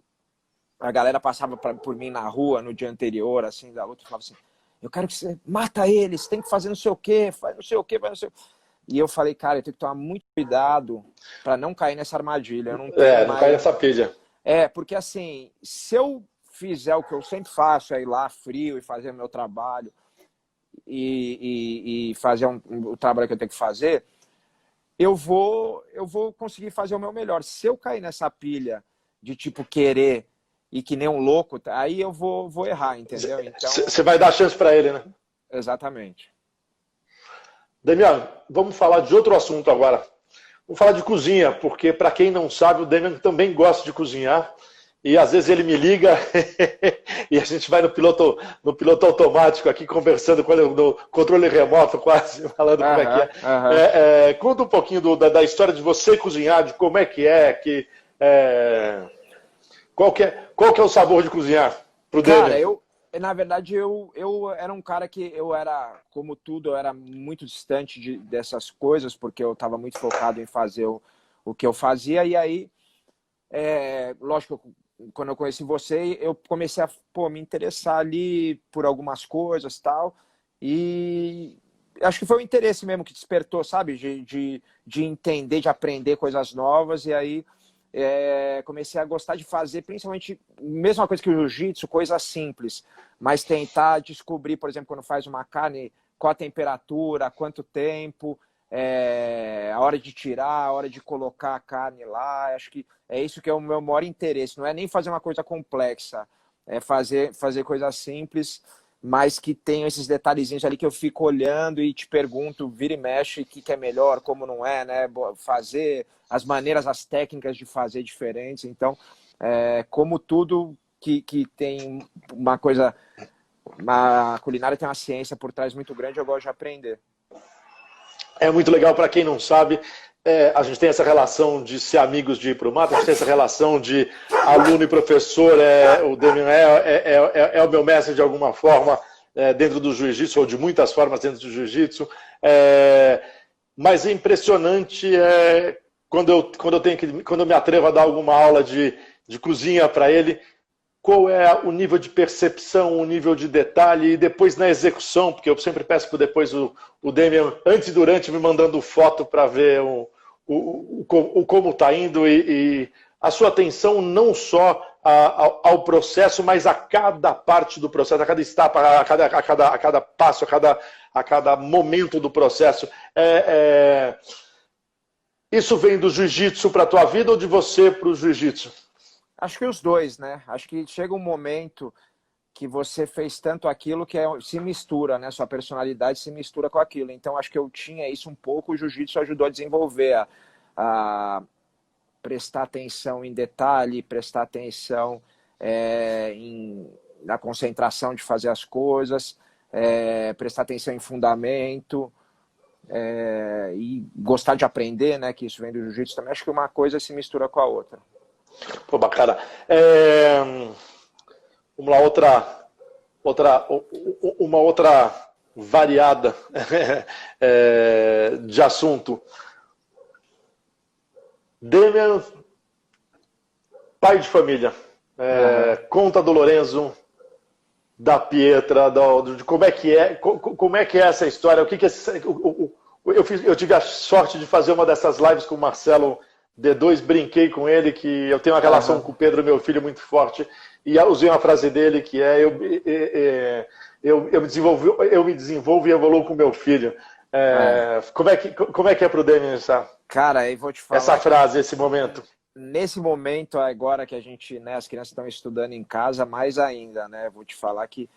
Speaker 2: a galera passava por mim na rua no dia anterior, assim, da luta, e falava assim, eu quero que você mata eles, tem que fazer não sei o quê, faz não sei o quê, faz não sei o quê. E eu falei, cara, eu tenho que tomar muito cuidado para não cair nessa armadilha. Eu não tenho
Speaker 1: não cair nessa pilha.
Speaker 2: Porque assim, se eu fizer o que eu sempre faço, é ir lá frio e fazer o meu trabalho e fazer o trabalho que eu tenho que fazer, eu vou conseguir fazer o meu melhor. Se eu cair nessa pilha de tipo querer e que nem um louco, aí eu vou errar, entendeu? Então,
Speaker 1: você vai dar chance para ele, né?
Speaker 2: Exatamente.
Speaker 1: Damian, vamos falar de outro assunto agora. Vamos falar de cozinha, porque para quem não sabe, o Damian também gosta de cozinhar. E às vezes ele me liga e a gente vai no piloto automático aqui, conversando com ele no controle remoto, quase, falando como é que é. Conta um pouquinho da história de você cozinhar, de como é que é, qual que é o sabor de cozinhar pro Damian?
Speaker 2: Cara, na verdade, eu era um cara que eu era, como tudo, eu era muito distante dessas coisas, porque eu estava muito focado em fazer o que eu fazia. E aí, lógico, quando eu conheci você, eu comecei a me interessar ali por algumas coisas e tal. E acho que foi o interesse mesmo que despertou, sabe? De entender, de aprender coisas novas. E aí comecei a gostar de fazer, principalmente, mesma coisa que o jiu-jitsu, coisas simples. Mas tentar descobrir, por exemplo, quando faz uma carne, qual a temperatura, quanto tempo, a hora de tirar, a hora de colocar a carne lá. Acho que é isso que é o meu maior interesse. Não é nem fazer uma coisa complexa, é fazer coisas simples, mas que tem esses detalhezinhos ali que eu fico olhando e te pergunto, vira e mexe, o que é melhor, como não é, né? Fazer as maneiras, as técnicas de fazer diferentes. Então, como tudo que tem uma coisa... A culinária tem uma ciência por trás muito grande, eu gosto de aprender.
Speaker 1: É muito legal, para quem não sabe, a gente tem essa relação de ser amigos de ir para o mato, a gente tem essa relação de aluno e professor, o Demian é o meu mestre de alguma forma dentro do jiu-jitsu, ou de muitas formas dentro do jiu-jitsu, mas é impressionante quando eu me atrevo a dar alguma aula de cozinha para ele, qual é o nível de percepção, o nível de detalhe, e depois na execução, porque eu sempre peço para depois o Demian, antes e durante, me mandando foto para ver como está indo, e a sua atenção não só ao processo, mas a cada parte do processo, a cada etapa, a cada passo, a cada momento do processo. Isso vem do jiu-jitsu para a tua vida ou de você para o jiu-jitsu?
Speaker 2: Acho que os dois, né? Acho que chega um momento que você fez tanto aquilo que se mistura, né? Sua personalidade se mistura com aquilo. Então, acho que eu tinha isso um pouco, o jiu-jitsu ajudou a desenvolver, a prestar atenção em detalhe, prestar atenção na concentração de fazer as coisas, prestar atenção em fundamento, e gostar de aprender, né? Que isso vem do jiu-jitsu também. Acho que uma coisa se mistura com a outra.
Speaker 1: Pô, bacana. Vamos lá, uma outra variada de assunto. Demian, pai de família, conta do Lorenzo, da Pietra, de como é que é essa história, eu tive a sorte de fazer uma dessas lives com o Marcelo D2, brinquei com ele que eu tenho uma relação com o Pedro, meu filho, muito forte, e usei uma frase dele que eu me desenvolvo e evoluo com meu filho. Como é que é pro Demian essa?
Speaker 2: Cara, eu vou te falar.
Speaker 1: Essa frase, esse momento.
Speaker 2: Nesse momento agora que a gente, né, as crianças estão estudando em casa, mais ainda, né? Vou te falar que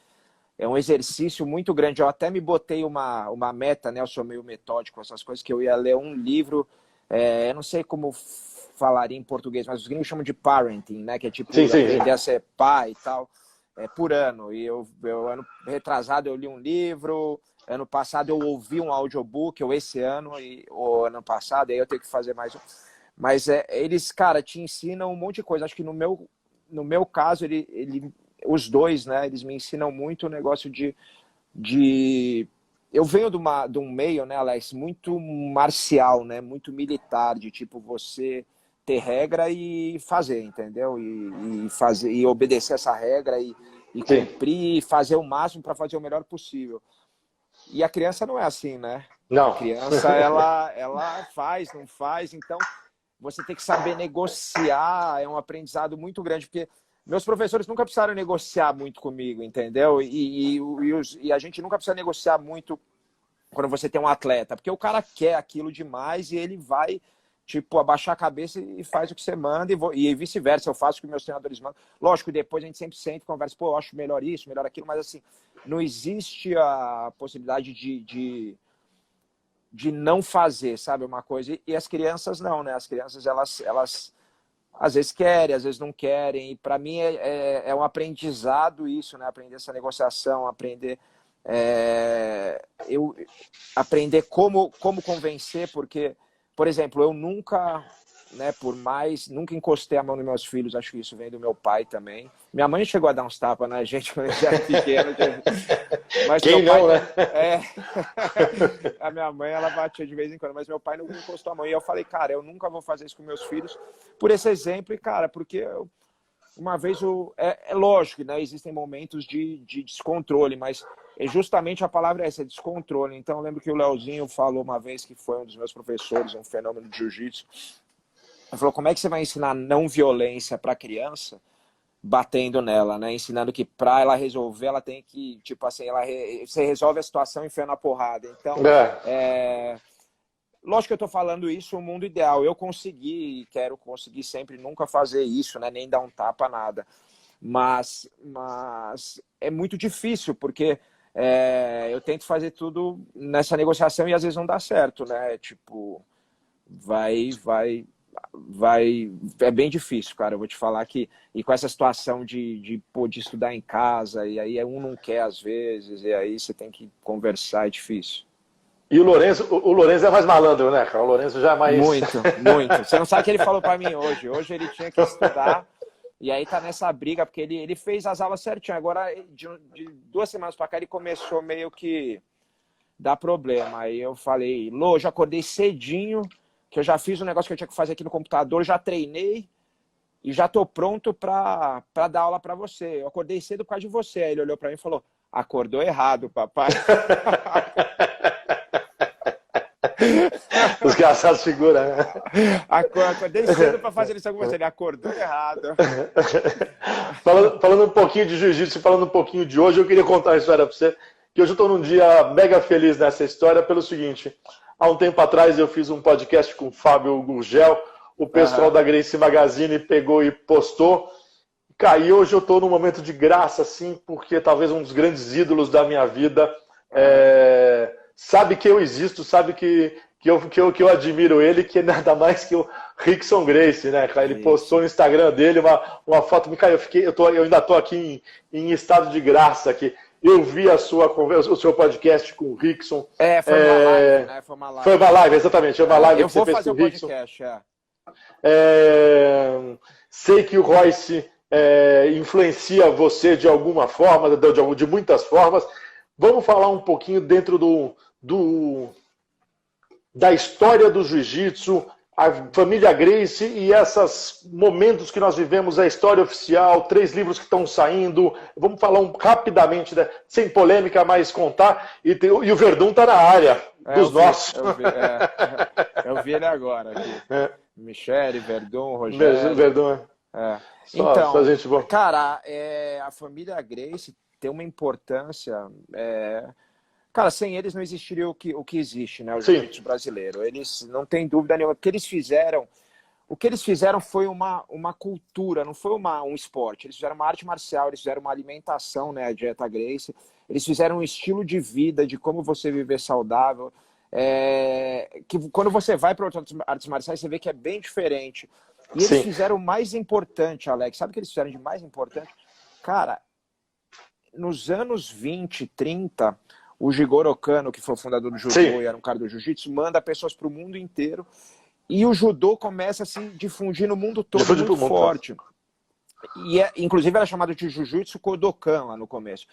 Speaker 2: é um exercício muito grande. Eu até me botei uma meta, né? Eu sou meio metódico, essas coisas, que eu ia ler um livro. Eu não sei como falaria em português, mas os gringos chamam de parenting, né? Que é tipo aprender a ser pai e tal, por ano. E eu ano retrasado eu li um livro, ano passado eu ouvi um audiobook, ou esse ano, ou ano passado, aí eu tenho que fazer mais um. Mas eles, cara, te ensinam um monte de coisa. Acho que no meu caso, os dois, né? Eles me ensinam muito o negócio de eu venho de um meio, né, Alex, muito marcial, né, muito militar, de tipo você ter regra e fazer, entendeu? E fazer e obedecer essa regra e cumprir e fazer o máximo para fazer o melhor possível. E a criança não é assim, né?
Speaker 1: Não.
Speaker 2: A criança ela faz, não faz, então você tem que saber negociar, é um aprendizado muito grande, porque meus professores nunca precisaram negociar muito comigo, entendeu? E a gente nunca precisa negociar muito quando você tem um atleta, porque o cara quer aquilo demais e ele vai, tipo, abaixar a cabeça e faz o que você manda, e vice-versa, eu faço o que meus treinadores mandam. Lógico, depois a gente sempre senta e conversa, pô, eu acho melhor isso, melhor aquilo, mas assim, não existe a possibilidade de não fazer, sabe, uma coisa. E as crianças não, né? As crianças, elas às vezes querem, às vezes não querem. E para mim é um aprendizado isso, né? Aprender essa negociação, aprender aprender como convencer, porque, por exemplo, eu nunca, né, nunca encostei a mão nos meus filhos, acho que isso vem do meu pai também. Minha mãe chegou a dar uns tapas na gente quando a gente era pequeno. Mas
Speaker 1: quem não,
Speaker 2: pai,
Speaker 1: né?
Speaker 2: A minha mãe, ela batia de vez em quando, mas meu pai não encostou a mão. E eu falei, cara, eu nunca vou fazer isso com meus filhos por esse exemplo. E, cara, porque uma vez é lógico, né? Existem momentos de descontrole, mas justamente a palavra é essa, descontrole. Então, eu lembro que o Leozinho falou uma vez, que foi um dos meus professores, um fenômeno de jiu-jitsu. Ele falou, como é que você vai ensinar não violência para a criança batendo nela, né? Ensinando que para ela resolver, ela tem que, tipo assim, você resolve a situação enfiando a porrada. Então, lógico que eu estou falando isso o mundo ideal. Eu quero conseguir sempre nunca fazer isso, né? Nem dar um tapa, nada. Mas é muito difícil, porque eu tento fazer tudo nessa negociação e às vezes não dá certo, né? Tipo, vai é bem difícil, cara. Eu vou te falar que, e com essa situação de estudar em casa, e aí um não quer às vezes, e aí você tem que conversar, é difícil.
Speaker 1: E o Lourenço é mais malandro, né, cara? O Lourenço já é mais...
Speaker 2: Muito, muito. Você não sabe o que ele falou para mim hoje. Hoje ele tinha que estudar, e aí tá nessa briga, porque ele fez as aulas certinho. Agora, de 2 semanas para cá, ele começou meio que dar problema. Aí eu falei, Lô, já acordei cedinho, que eu já fiz um negócio que eu tinha que fazer aqui no computador, já treinei e já tô pronto para dar aula para você. Eu acordei cedo por causa de você. Aí ele olhou para mim e falou, acordou errado, papai.
Speaker 1: Os engraçados figuras, né?
Speaker 2: Acordei cedo para fazer isso com você. Ele acordou errado.
Speaker 1: Falando um pouquinho de jiu-jitsu, falando um pouquinho de hoje, eu queria contar uma história para você, que hoje eu estou num dia mega feliz nessa história, pelo seguinte: há um tempo atrás eu fiz um podcast com o Fábio Gurgel, o pessoal da Gracie Magazine pegou e postou, e hoje eu estou num momento de graça, assim, porque talvez um dos grandes ídolos da minha vida sabe que eu existo, sabe que eu admiro ele, que é nada mais que o Rickson Gracie, né, cara? Ele postou no Instagram dele uma foto, eu ainda estou aqui em estado de graça aqui. Eu vi o seu podcast com o Rickson.
Speaker 2: Foi uma live, né?
Speaker 1: Foi uma live, exatamente. Foi uma live
Speaker 2: que você fez com o Rickson. Podcast,
Speaker 1: Sei que o Royce influencia você de alguma forma, de muitas formas. Vamos falar um pouquinho dentro da história do jiu-jitsu, a família Gracie e esses momentos que nós vivemos, a história oficial, 3 livros que estão saindo. Vamos falar rapidamente, sem polêmica, mas contar. E o Verdun está na área dos nossos.
Speaker 2: Eu vi ele agora aqui. Michele, Verdun, Rogério.
Speaker 1: Verdun.
Speaker 2: Então,
Speaker 1: gente boa.
Speaker 2: Cara, a família Gracie tem uma importância... Cara, sem eles não existiria o que existe, né? O jiu-jitsu brasileiro. Eles, não tem dúvida nenhuma, o que eles fizeram foi uma cultura, não foi um esporte. Eles fizeram uma arte marcial, eles fizeram uma alimentação, né? A dieta Gracie. Eles fizeram um estilo de vida, de como você viver saudável. Que quando você vai para outras artes marciais, você vê que é bem diferente. E eles fizeram o mais importante, Alex. Sabe o que eles fizeram de mais importante? Cara, nos anos 20, 30... O Jigoro Kano, que foi o fundador do judô e era um cara do jiu-jitsu, manda pessoas para o mundo inteiro. E o judô começa a se difundir no mundo todo, muito forte. E inclusive era chamado de Jiu-Jitsu Kodokan lá no começo.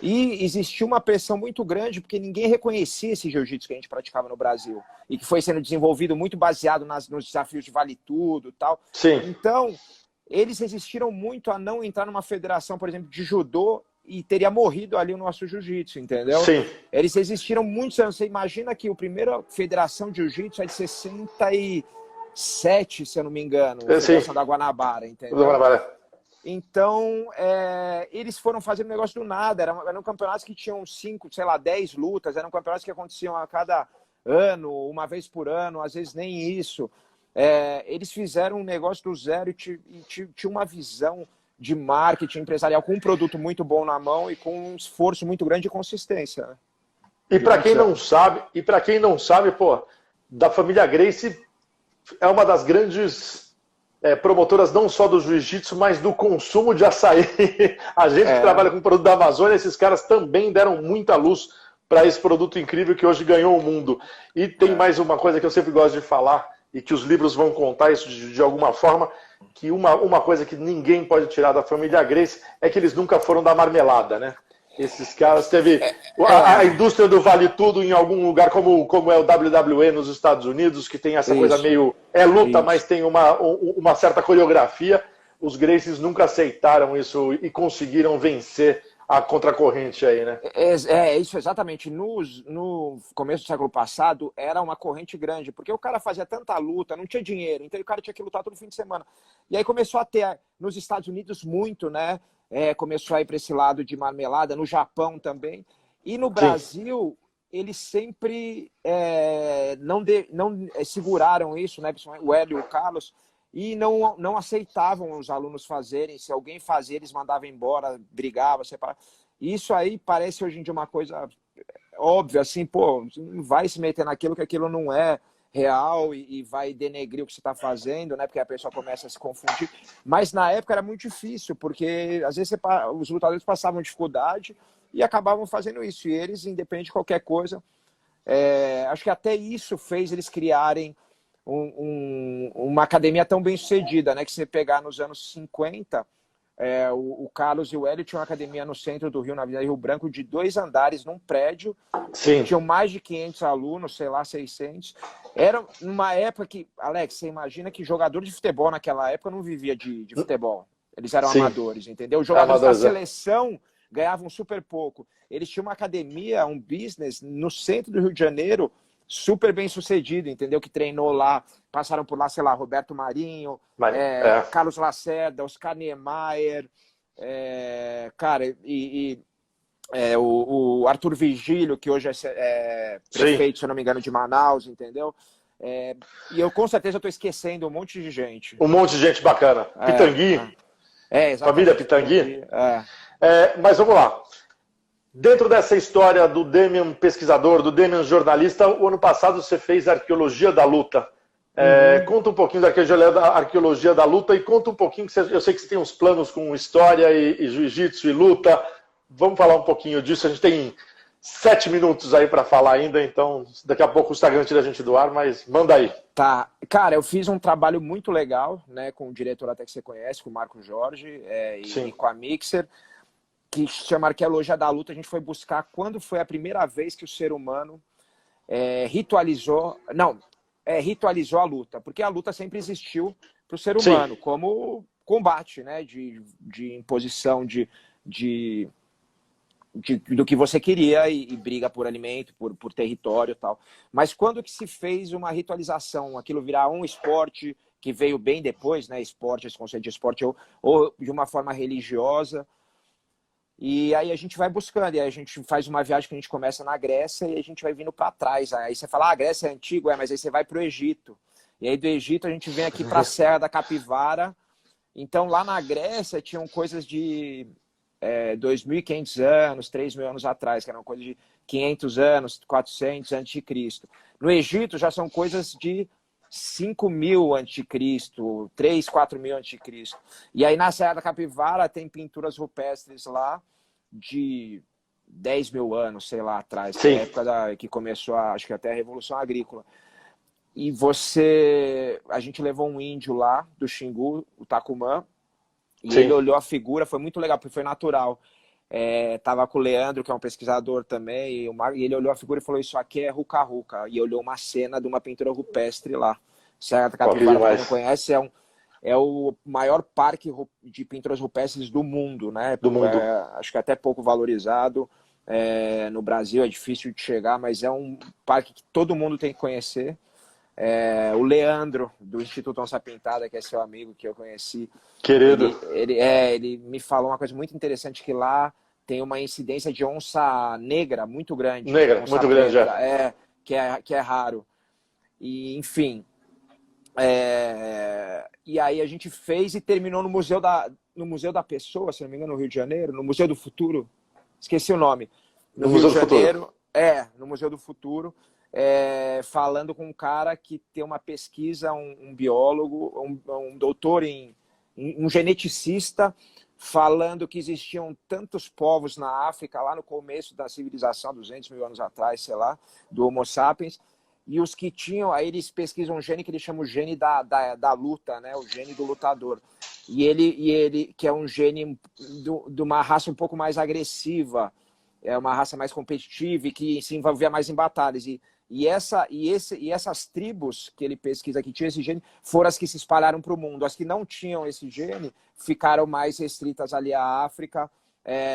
Speaker 2: E existia uma pressão muito grande, porque ninguém reconhecia esse jiu-jitsu que a gente praticava no Brasil. E que foi sendo desenvolvido muito baseado nos desafios de vale tudo e tal. Então, eles resistiram muito a não entrar numa federação, por exemplo, de judô, e teria morrido ali o nosso jiu-jitsu, entendeu? Eles resistiram muitos anos. Você imagina que a primeira federação de jiu-jitsu é de 67, se eu não me engano, a Federação da Guanabara, entendeu? Então, eles foram fazendo negócio do nada. Eram campeonatos que tinham 5, 10 lutas. Eram campeonatos que aconteciam a cada ano, uma vez por ano, às vezes nem isso. Eles fizeram um negócio do zero e tinha uma visão de marketing empresarial com um produto muito bom na mão e com um esforço muito grande de consistência. Né?
Speaker 1: E para quem não sabe, pô, da família Gracie é uma das grandes promotoras não só do jiu-jitsu, mas do consumo de açaí. A gente que trabalha com o produto da Amazônia, esses caras também deram muita luz para esse produto incrível que hoje ganhou o mundo. E tem mais uma coisa que eu sempre gosto de falar, e que os livros vão contar isso de alguma forma, que uma coisa que ninguém pode tirar da família Gracie é que eles nunca foram da marmelada, né? Esses caras teve a indústria do vale tudo em algum lugar, como é o WWE nos Estados Unidos, que tem essa coisa meio... luta, mas tem uma certa coreografia. Os Gracies nunca aceitaram isso e conseguiram vencer a contracorrente aí, né?
Speaker 2: Isso exatamente. No começo do século passado, era uma corrente grande, porque o cara fazia tanta luta, não tinha dinheiro, então o cara tinha que lutar todo fim de semana. E aí começou a ter, nos Estados Unidos, muito, né? Começou a ir para esse lado de marmelada, no Japão também. E no Brasil, eles sempre não seguraram isso, né? O Hélio e o Carlos, e não aceitavam os alunos fazerem. Se alguém fazia, eles mandavam embora, brigavam, separavam. Isso aí parece hoje em dia uma coisa óbvia, assim, pô, não vai se meter naquilo que aquilo não é real e vai denegrir o que você está fazendo, né? Porque a pessoa começa a se confundir. Mas na época era muito difícil, porque às vezes os lutadores passavam dificuldade e acabavam fazendo isso. E eles, independente de qualquer coisa, acho que até isso fez eles criarem uma academia tão bem sucedida, né? Que se você pegar nos anos 50, o Carlos e o Hélio tinham uma academia no centro do Rio, na Avenida Rio Branco, de 2 andares, num prédio.
Speaker 1: Sim.
Speaker 2: Tinham mais de 500 alunos, sei lá, 600. Era numa época que, Alex, você imagina que jogador de futebol naquela época não vivia de futebol. Eles eram amadores, entendeu? Os jogadores da seleção ganhavam super pouco. Eles tinham uma academia, um business no centro do Rio de Janeiro, super bem sucedido, entendeu? Que treinou lá, passaram por lá, sei lá, Roberto Marinho, Carlos Lacerda, Oscar Niemeyer, cara, o Arthur Vigílio, que hoje é prefeito, se eu não me engano, de Manaus, entendeu? E eu com certeza estou esquecendo um monte de gente.
Speaker 1: Um monte de gente bacana. Pitangui. Família Pitangui. Mas vamos lá. Dentro dessa história do Demian pesquisador, do Demian jornalista, o ano passado você fez Arqueologia da Luta. Conta um pouquinho da Arqueologia da Luta e conta um pouquinho, eu sei que você tem uns planos com história e jiu-jitsu e luta. Vamos falar um pouquinho disso. A gente tem 7 minutos aí para falar ainda, então daqui a pouco o Instagram tira a gente do ar, mas manda aí.
Speaker 2: Tá. Cara, eu fiz um trabalho muito legal, né, com o diretor até que você conhece, com o Marco Jorge, e com a Mixer, que se chama Arqueologia da Luta. A gente foi buscar quando foi a primeira vez que o ser humano ritualizou a luta, porque a luta sempre existiu para o ser humano, como combate, né, de imposição do que você queria e briga por alimento, por território e tal. Mas quando que se fez uma ritualização, aquilo virar um esporte que veio bem depois, né, esporte, esse conceito de esporte, ou de uma forma religiosa. E aí a gente vai buscando, e aí a gente faz uma viagem que a gente começa na Grécia e a gente vai vindo para trás. Aí você fala, a Grécia é antigo, mas aí você vai para o Egito. E aí do Egito a gente vem aqui para a Serra da Capivara. Então lá na Grécia tinham coisas de 2.500 anos, 3.000 anos atrás, que eram coisas de 500 anos, 400 a.C. No Egito já são coisas de 5.000 a.C., 3, 4.000 a.C. E aí na Serra da Capivara tem pinturas rupestres lá de 10.000 anos, sei lá, atrás, na época que começou, acho que até a Revolução Agrícola. E a gente levou um índio lá, do Xingu, o Tacumã, e ele olhou a figura, foi muito legal, porque foi natural. Tava com o Leandro, que é um pesquisador também, e ele olhou a figura e falou, isso aqui é Ruca-Ruca. E olhou uma cena de uma pintura rupestre lá. Serra da Capivara, pra quem não conhece, é o maior parque de pinturas rupestres do mundo, né? Acho que é até pouco valorizado. No Brasil é difícil de chegar, mas é um parque que todo mundo tem que conhecer. O Leandro, do Instituto Onça Pintada, que é seu amigo, que eu conheci.
Speaker 1: Querido.
Speaker 2: Ele me falou uma coisa muito interessante, que lá tem uma incidência de onça negra muito grande.
Speaker 1: Negra, muito grande, já.
Speaker 2: Que é raro. E, enfim. E aí a gente fez e terminou no Museu da Pessoa, se não me engano, no Rio de Janeiro, no Museu do Futuro. Esqueci o nome. No Rio de Janeiro. No Museu do Futuro. Falando com um cara que tem uma pesquisa, um biólogo, um doutor um geneticista, falando que existiam tantos povos na África, lá no começo da civilização, 200.000 anos atrás, sei lá, do Homo sapiens, e os que tinham, aí eles pesquisam um gene que eles chamam o gene da luta, né, o gene do lutador. E ele que é um gene de uma raça um pouco mais agressiva, é uma raça mais competitiva e que se envolvia mais em batalhas. E essas tribos que ele pesquisa que tinham esse gene foram as que se espalharam para o mundo. As que não tinham esse gene ficaram mais restritas ali à África,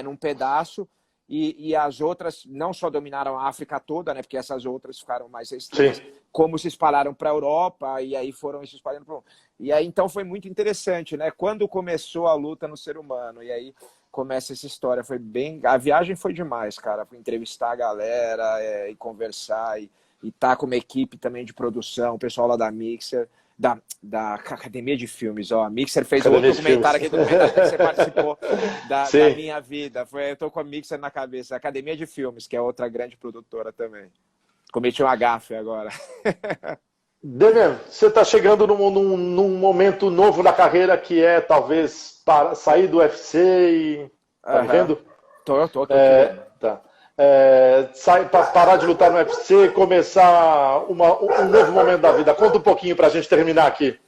Speaker 2: num pedaço, e as outras não só dominaram a África toda, né, porque essas outras ficaram mais restritas, como se espalharam para a Europa, e aí foram se espalhando para o mundo. E aí então foi muito interessante, né, quando começou a luta no ser humano, e aí começa essa história. A viagem foi demais, cara, entrevistar a galera e conversar, e tá com uma equipe também de produção, o pessoal lá da Mixer, da Academia de Filmes, ó. A Mixer fez outro documentário aqui, documentário que você participou da minha vida. Eu tô com a Mixer na cabeça. Academia de Filmes, que é outra grande produtora também. Cometi uma gafe agora.
Speaker 1: Demian, você está chegando num momento novo da carreira que é talvez para sair do UFC e. Tá me
Speaker 2: Aham.
Speaker 1: vendo?
Speaker 2: Tô te vendo.
Speaker 1: Tá. Parar de lutar no UFC, começar um novo momento da vida. Conta um pouquinho para a gente terminar aqui.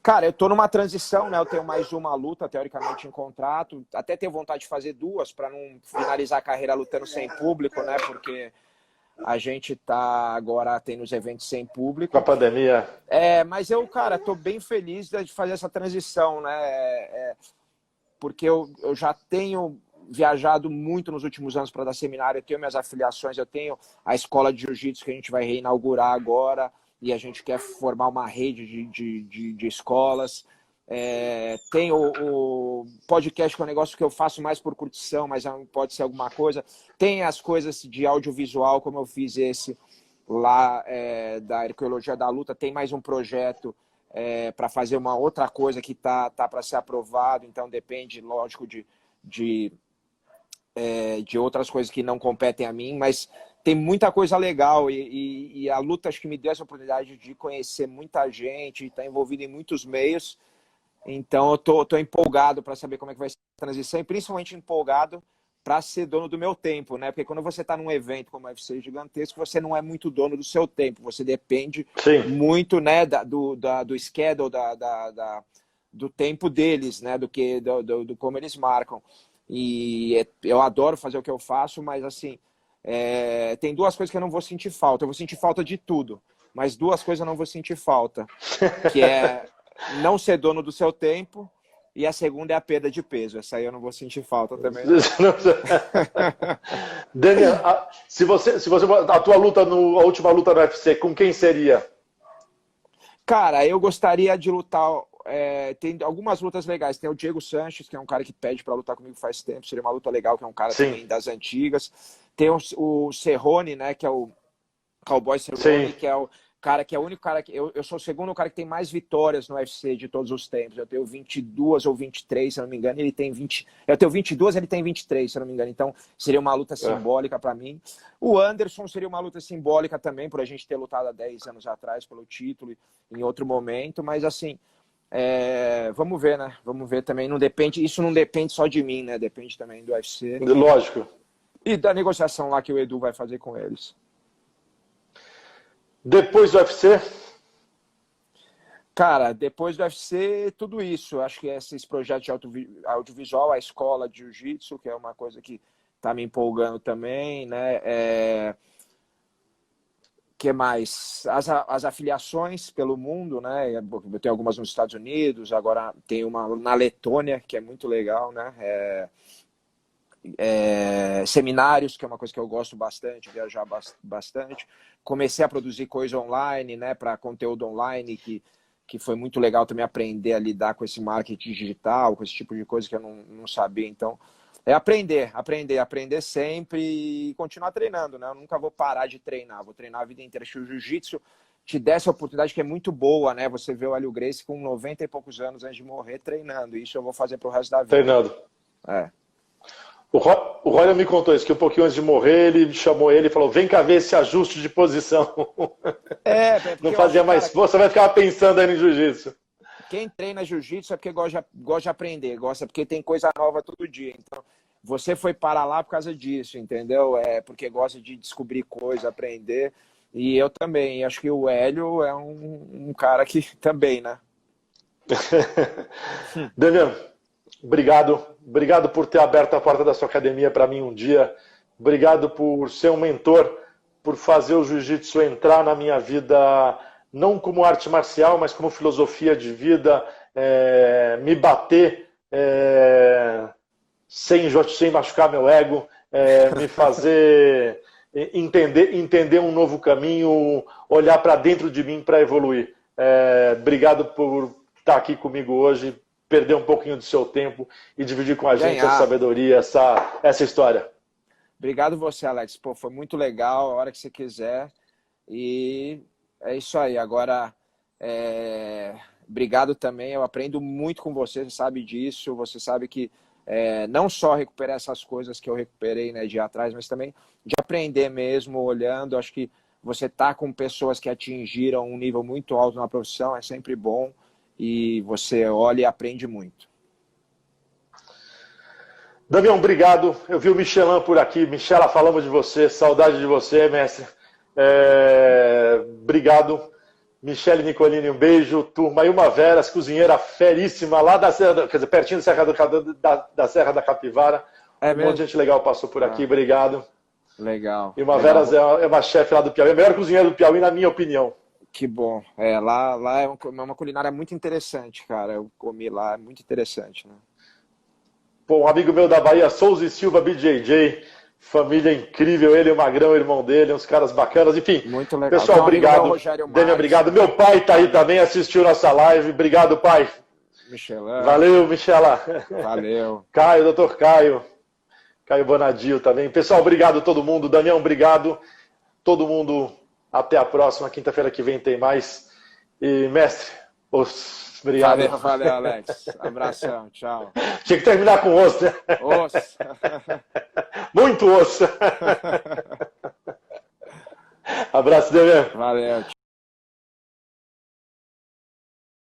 Speaker 2: Cara, eu tô numa transição, né? Eu tenho mais uma luta, teoricamente, em contrato. Até tenho vontade de fazer duas para não finalizar a carreira lutando sem público, né? Porque a gente tá agora tendo os eventos sem
Speaker 1: Com a
Speaker 2: público.
Speaker 1: pandemia.
Speaker 2: Mas eu, cara, tô bem feliz de fazer essa transição, né? Porque eu já tenho viajado muito nos últimos anos para dar seminário, eu tenho minhas afiliações, eu tenho a escola de jiu-jitsu que a gente vai reinaugurar agora, e a gente quer formar uma rede de escolas. Tem o podcast, que é um negócio que eu faço mais por curtição, mas pode ser alguma coisa. Tem as coisas de audiovisual, como eu fiz esse lá da Arqueologia da Luta. Tem mais um projeto para fazer uma outra coisa que tá para ser aprovado, então depende, lógico, de outras coisas que não competem a mim, mas tem muita coisa legal e a luta acho que me deu essa oportunidade de conhecer muita gente, estar envolvido em muitos meios, então eu tô empolgado para saber como é que vai ser a transição e principalmente empolgado para ser dono do meu tempo, né? Porque quando você está num evento como o UFC gigantesco, você não é muito dono do seu tempo, você depende
Speaker 1: Sim.
Speaker 2: muito, né, do schedule, do tempo deles, né, do como eles marcam. E eu adoro fazer o que eu faço, mas assim, tem duas coisas que eu não vou sentir falta. Eu vou sentir falta de tudo, mas duas coisas eu não vou sentir falta, que é não ser dono do seu tempo e a segunda é a perda de peso. Essa aí eu não vou sentir falta também, não.
Speaker 1: Daniel, a tua luta a última luta no UFC, com quem seria?
Speaker 2: Cara, eu gostaria de lutar. Tem algumas lutas legais. Tem o Diego Sanches, que é um cara que pede para lutar comigo faz tempo. Seria uma luta legal, que é um cara
Speaker 1: Sim.
Speaker 2: também das antigas. Tem o Cerrone, né? Que é o Cowboy Cerrone,
Speaker 1: Sim.
Speaker 2: que é o cara que é o único cara que. Eu sou o segundo cara que tem mais vitórias no UFC de todos os tempos. Eu tenho 22 ou 23, se eu não me engano. Ele tem 20. Eu tenho 22, ele tem 23, se eu não me engano. Então seria uma luta simbólica para mim. O Anderson seria uma luta simbólica também, por a gente ter lutado há 10 anos atrás pelo título em outro momento. Mas assim. Vamos ver, né? Vamos ver também. Não depende, isso não depende só de mim, né? Depende também do UFC.
Speaker 1: Lógico.
Speaker 2: E da negociação lá que o Edu vai fazer com eles.
Speaker 1: Depois do UFC?
Speaker 2: Cara, depois do UFC, tudo isso. Acho que esses projetos de audiovisual, a escola de jiu-jitsu, que é uma coisa que tá me empolgando também, né? Que mais? As afiliações pelo mundo, né? Eu tenho algumas nos Estados Unidos, agora tem uma na Letônia, que é muito legal, né? Seminários, que é uma coisa que eu gosto bastante, viajar bastante. Comecei a produzir coisa online, né? Para conteúdo online, que foi muito legal também aprender a lidar com esse marketing digital, com esse tipo de coisa que eu não sabia. Então, aprender sempre e continuar treinando, né? Eu nunca vou parar de treinar, vou treinar a vida inteira. Acho que o jiu-jitsu te dá essa oportunidade que é muito boa, né? Você vê o Hélio Gracie com 90 e poucos anos antes de morrer treinando. Isso eu vou fazer pro resto da vida.
Speaker 1: Treinando. O Roy me contou isso, que um pouquinho antes de morrer, ele chamou ele e falou, vem cá ver esse ajuste de posição. Não fazia mais força, vai ficar pensando aí no jiu-jitsu.
Speaker 2: Quem treina jiu-jitsu é porque gosta de aprender, gosta porque tem coisa nova todo dia. Então, você foi para lá por causa disso, entendeu? Porque gosta de descobrir coisa, aprender. E eu também. E acho que o Hélio é um cara que também, né?
Speaker 1: Damian, obrigado. Obrigado por ter aberto a porta da sua academia para mim um dia. Obrigado por ser um mentor, por fazer o jiu-jitsu entrar na minha vida, não como arte marcial, mas como filosofia de vida, me bater sem machucar meu ego, me fazer entender um novo caminho, olhar para dentro de mim para evoluir. Obrigado por estar aqui comigo hoje, perder um pouquinho do seu tempo e dividir com a gente essa sabedoria, essa história.
Speaker 2: Obrigado você, Alex. Pô, foi muito legal, a hora que você quiser. E é isso aí. Agora, obrigado também. Eu aprendo muito com você sabe disso. Você sabe que não só recuperar essas coisas que eu recuperei, né, de ir atrás, mas também de aprender mesmo, olhando. Acho que você tá com pessoas que atingiram um nível muito alto na profissão, é sempre bom, e você olha e aprende muito.
Speaker 1: Damião, obrigado. Eu vi o Michelin por aqui. Michela, falamos de você. Saudade de você, mestre. Obrigado. Michele Nicolini, um beijo. Turma, Ilma Veras, cozinheira feríssima, lá da Serra, quer dizer, pertinho da Serra da Capivara. Um monte de gente legal passou por aqui. Obrigado.
Speaker 2: Legal.
Speaker 1: Ilma Veras é uma chefe lá do Piauí, a melhor cozinheira do Piauí, na minha opinião.
Speaker 2: Que bom. Lá é uma culinária muito interessante, cara. Eu comi lá, é muito interessante, né?
Speaker 1: Pô, um amigo meu da Bahia, Souza e Silva, BJJ, família incrível, ele e o Magrão, o irmão dele, uns caras bacanas, enfim.
Speaker 2: Muito legal.
Speaker 1: Pessoal, obrigado. Daniel, obrigado. Meu pai tá aí também, assistiu nossa live. Obrigado, pai.
Speaker 2: Michelin.
Speaker 1: Valeu, Michela.
Speaker 2: Valeu.
Speaker 1: Caio, doutor Caio. Caio Bonadio também. Pessoal, obrigado a todo mundo. Daniel, obrigado. Todo mundo, até a próxima. Quinta-feira que vem tem mais. E, mestre, obrigado.
Speaker 2: Valeu, Alex. Abração, tchau.
Speaker 1: Tinha que terminar com osso, né?
Speaker 2: Osso.
Speaker 1: Muito osso. Abraço, Daniel.
Speaker 2: Valeu, tchau.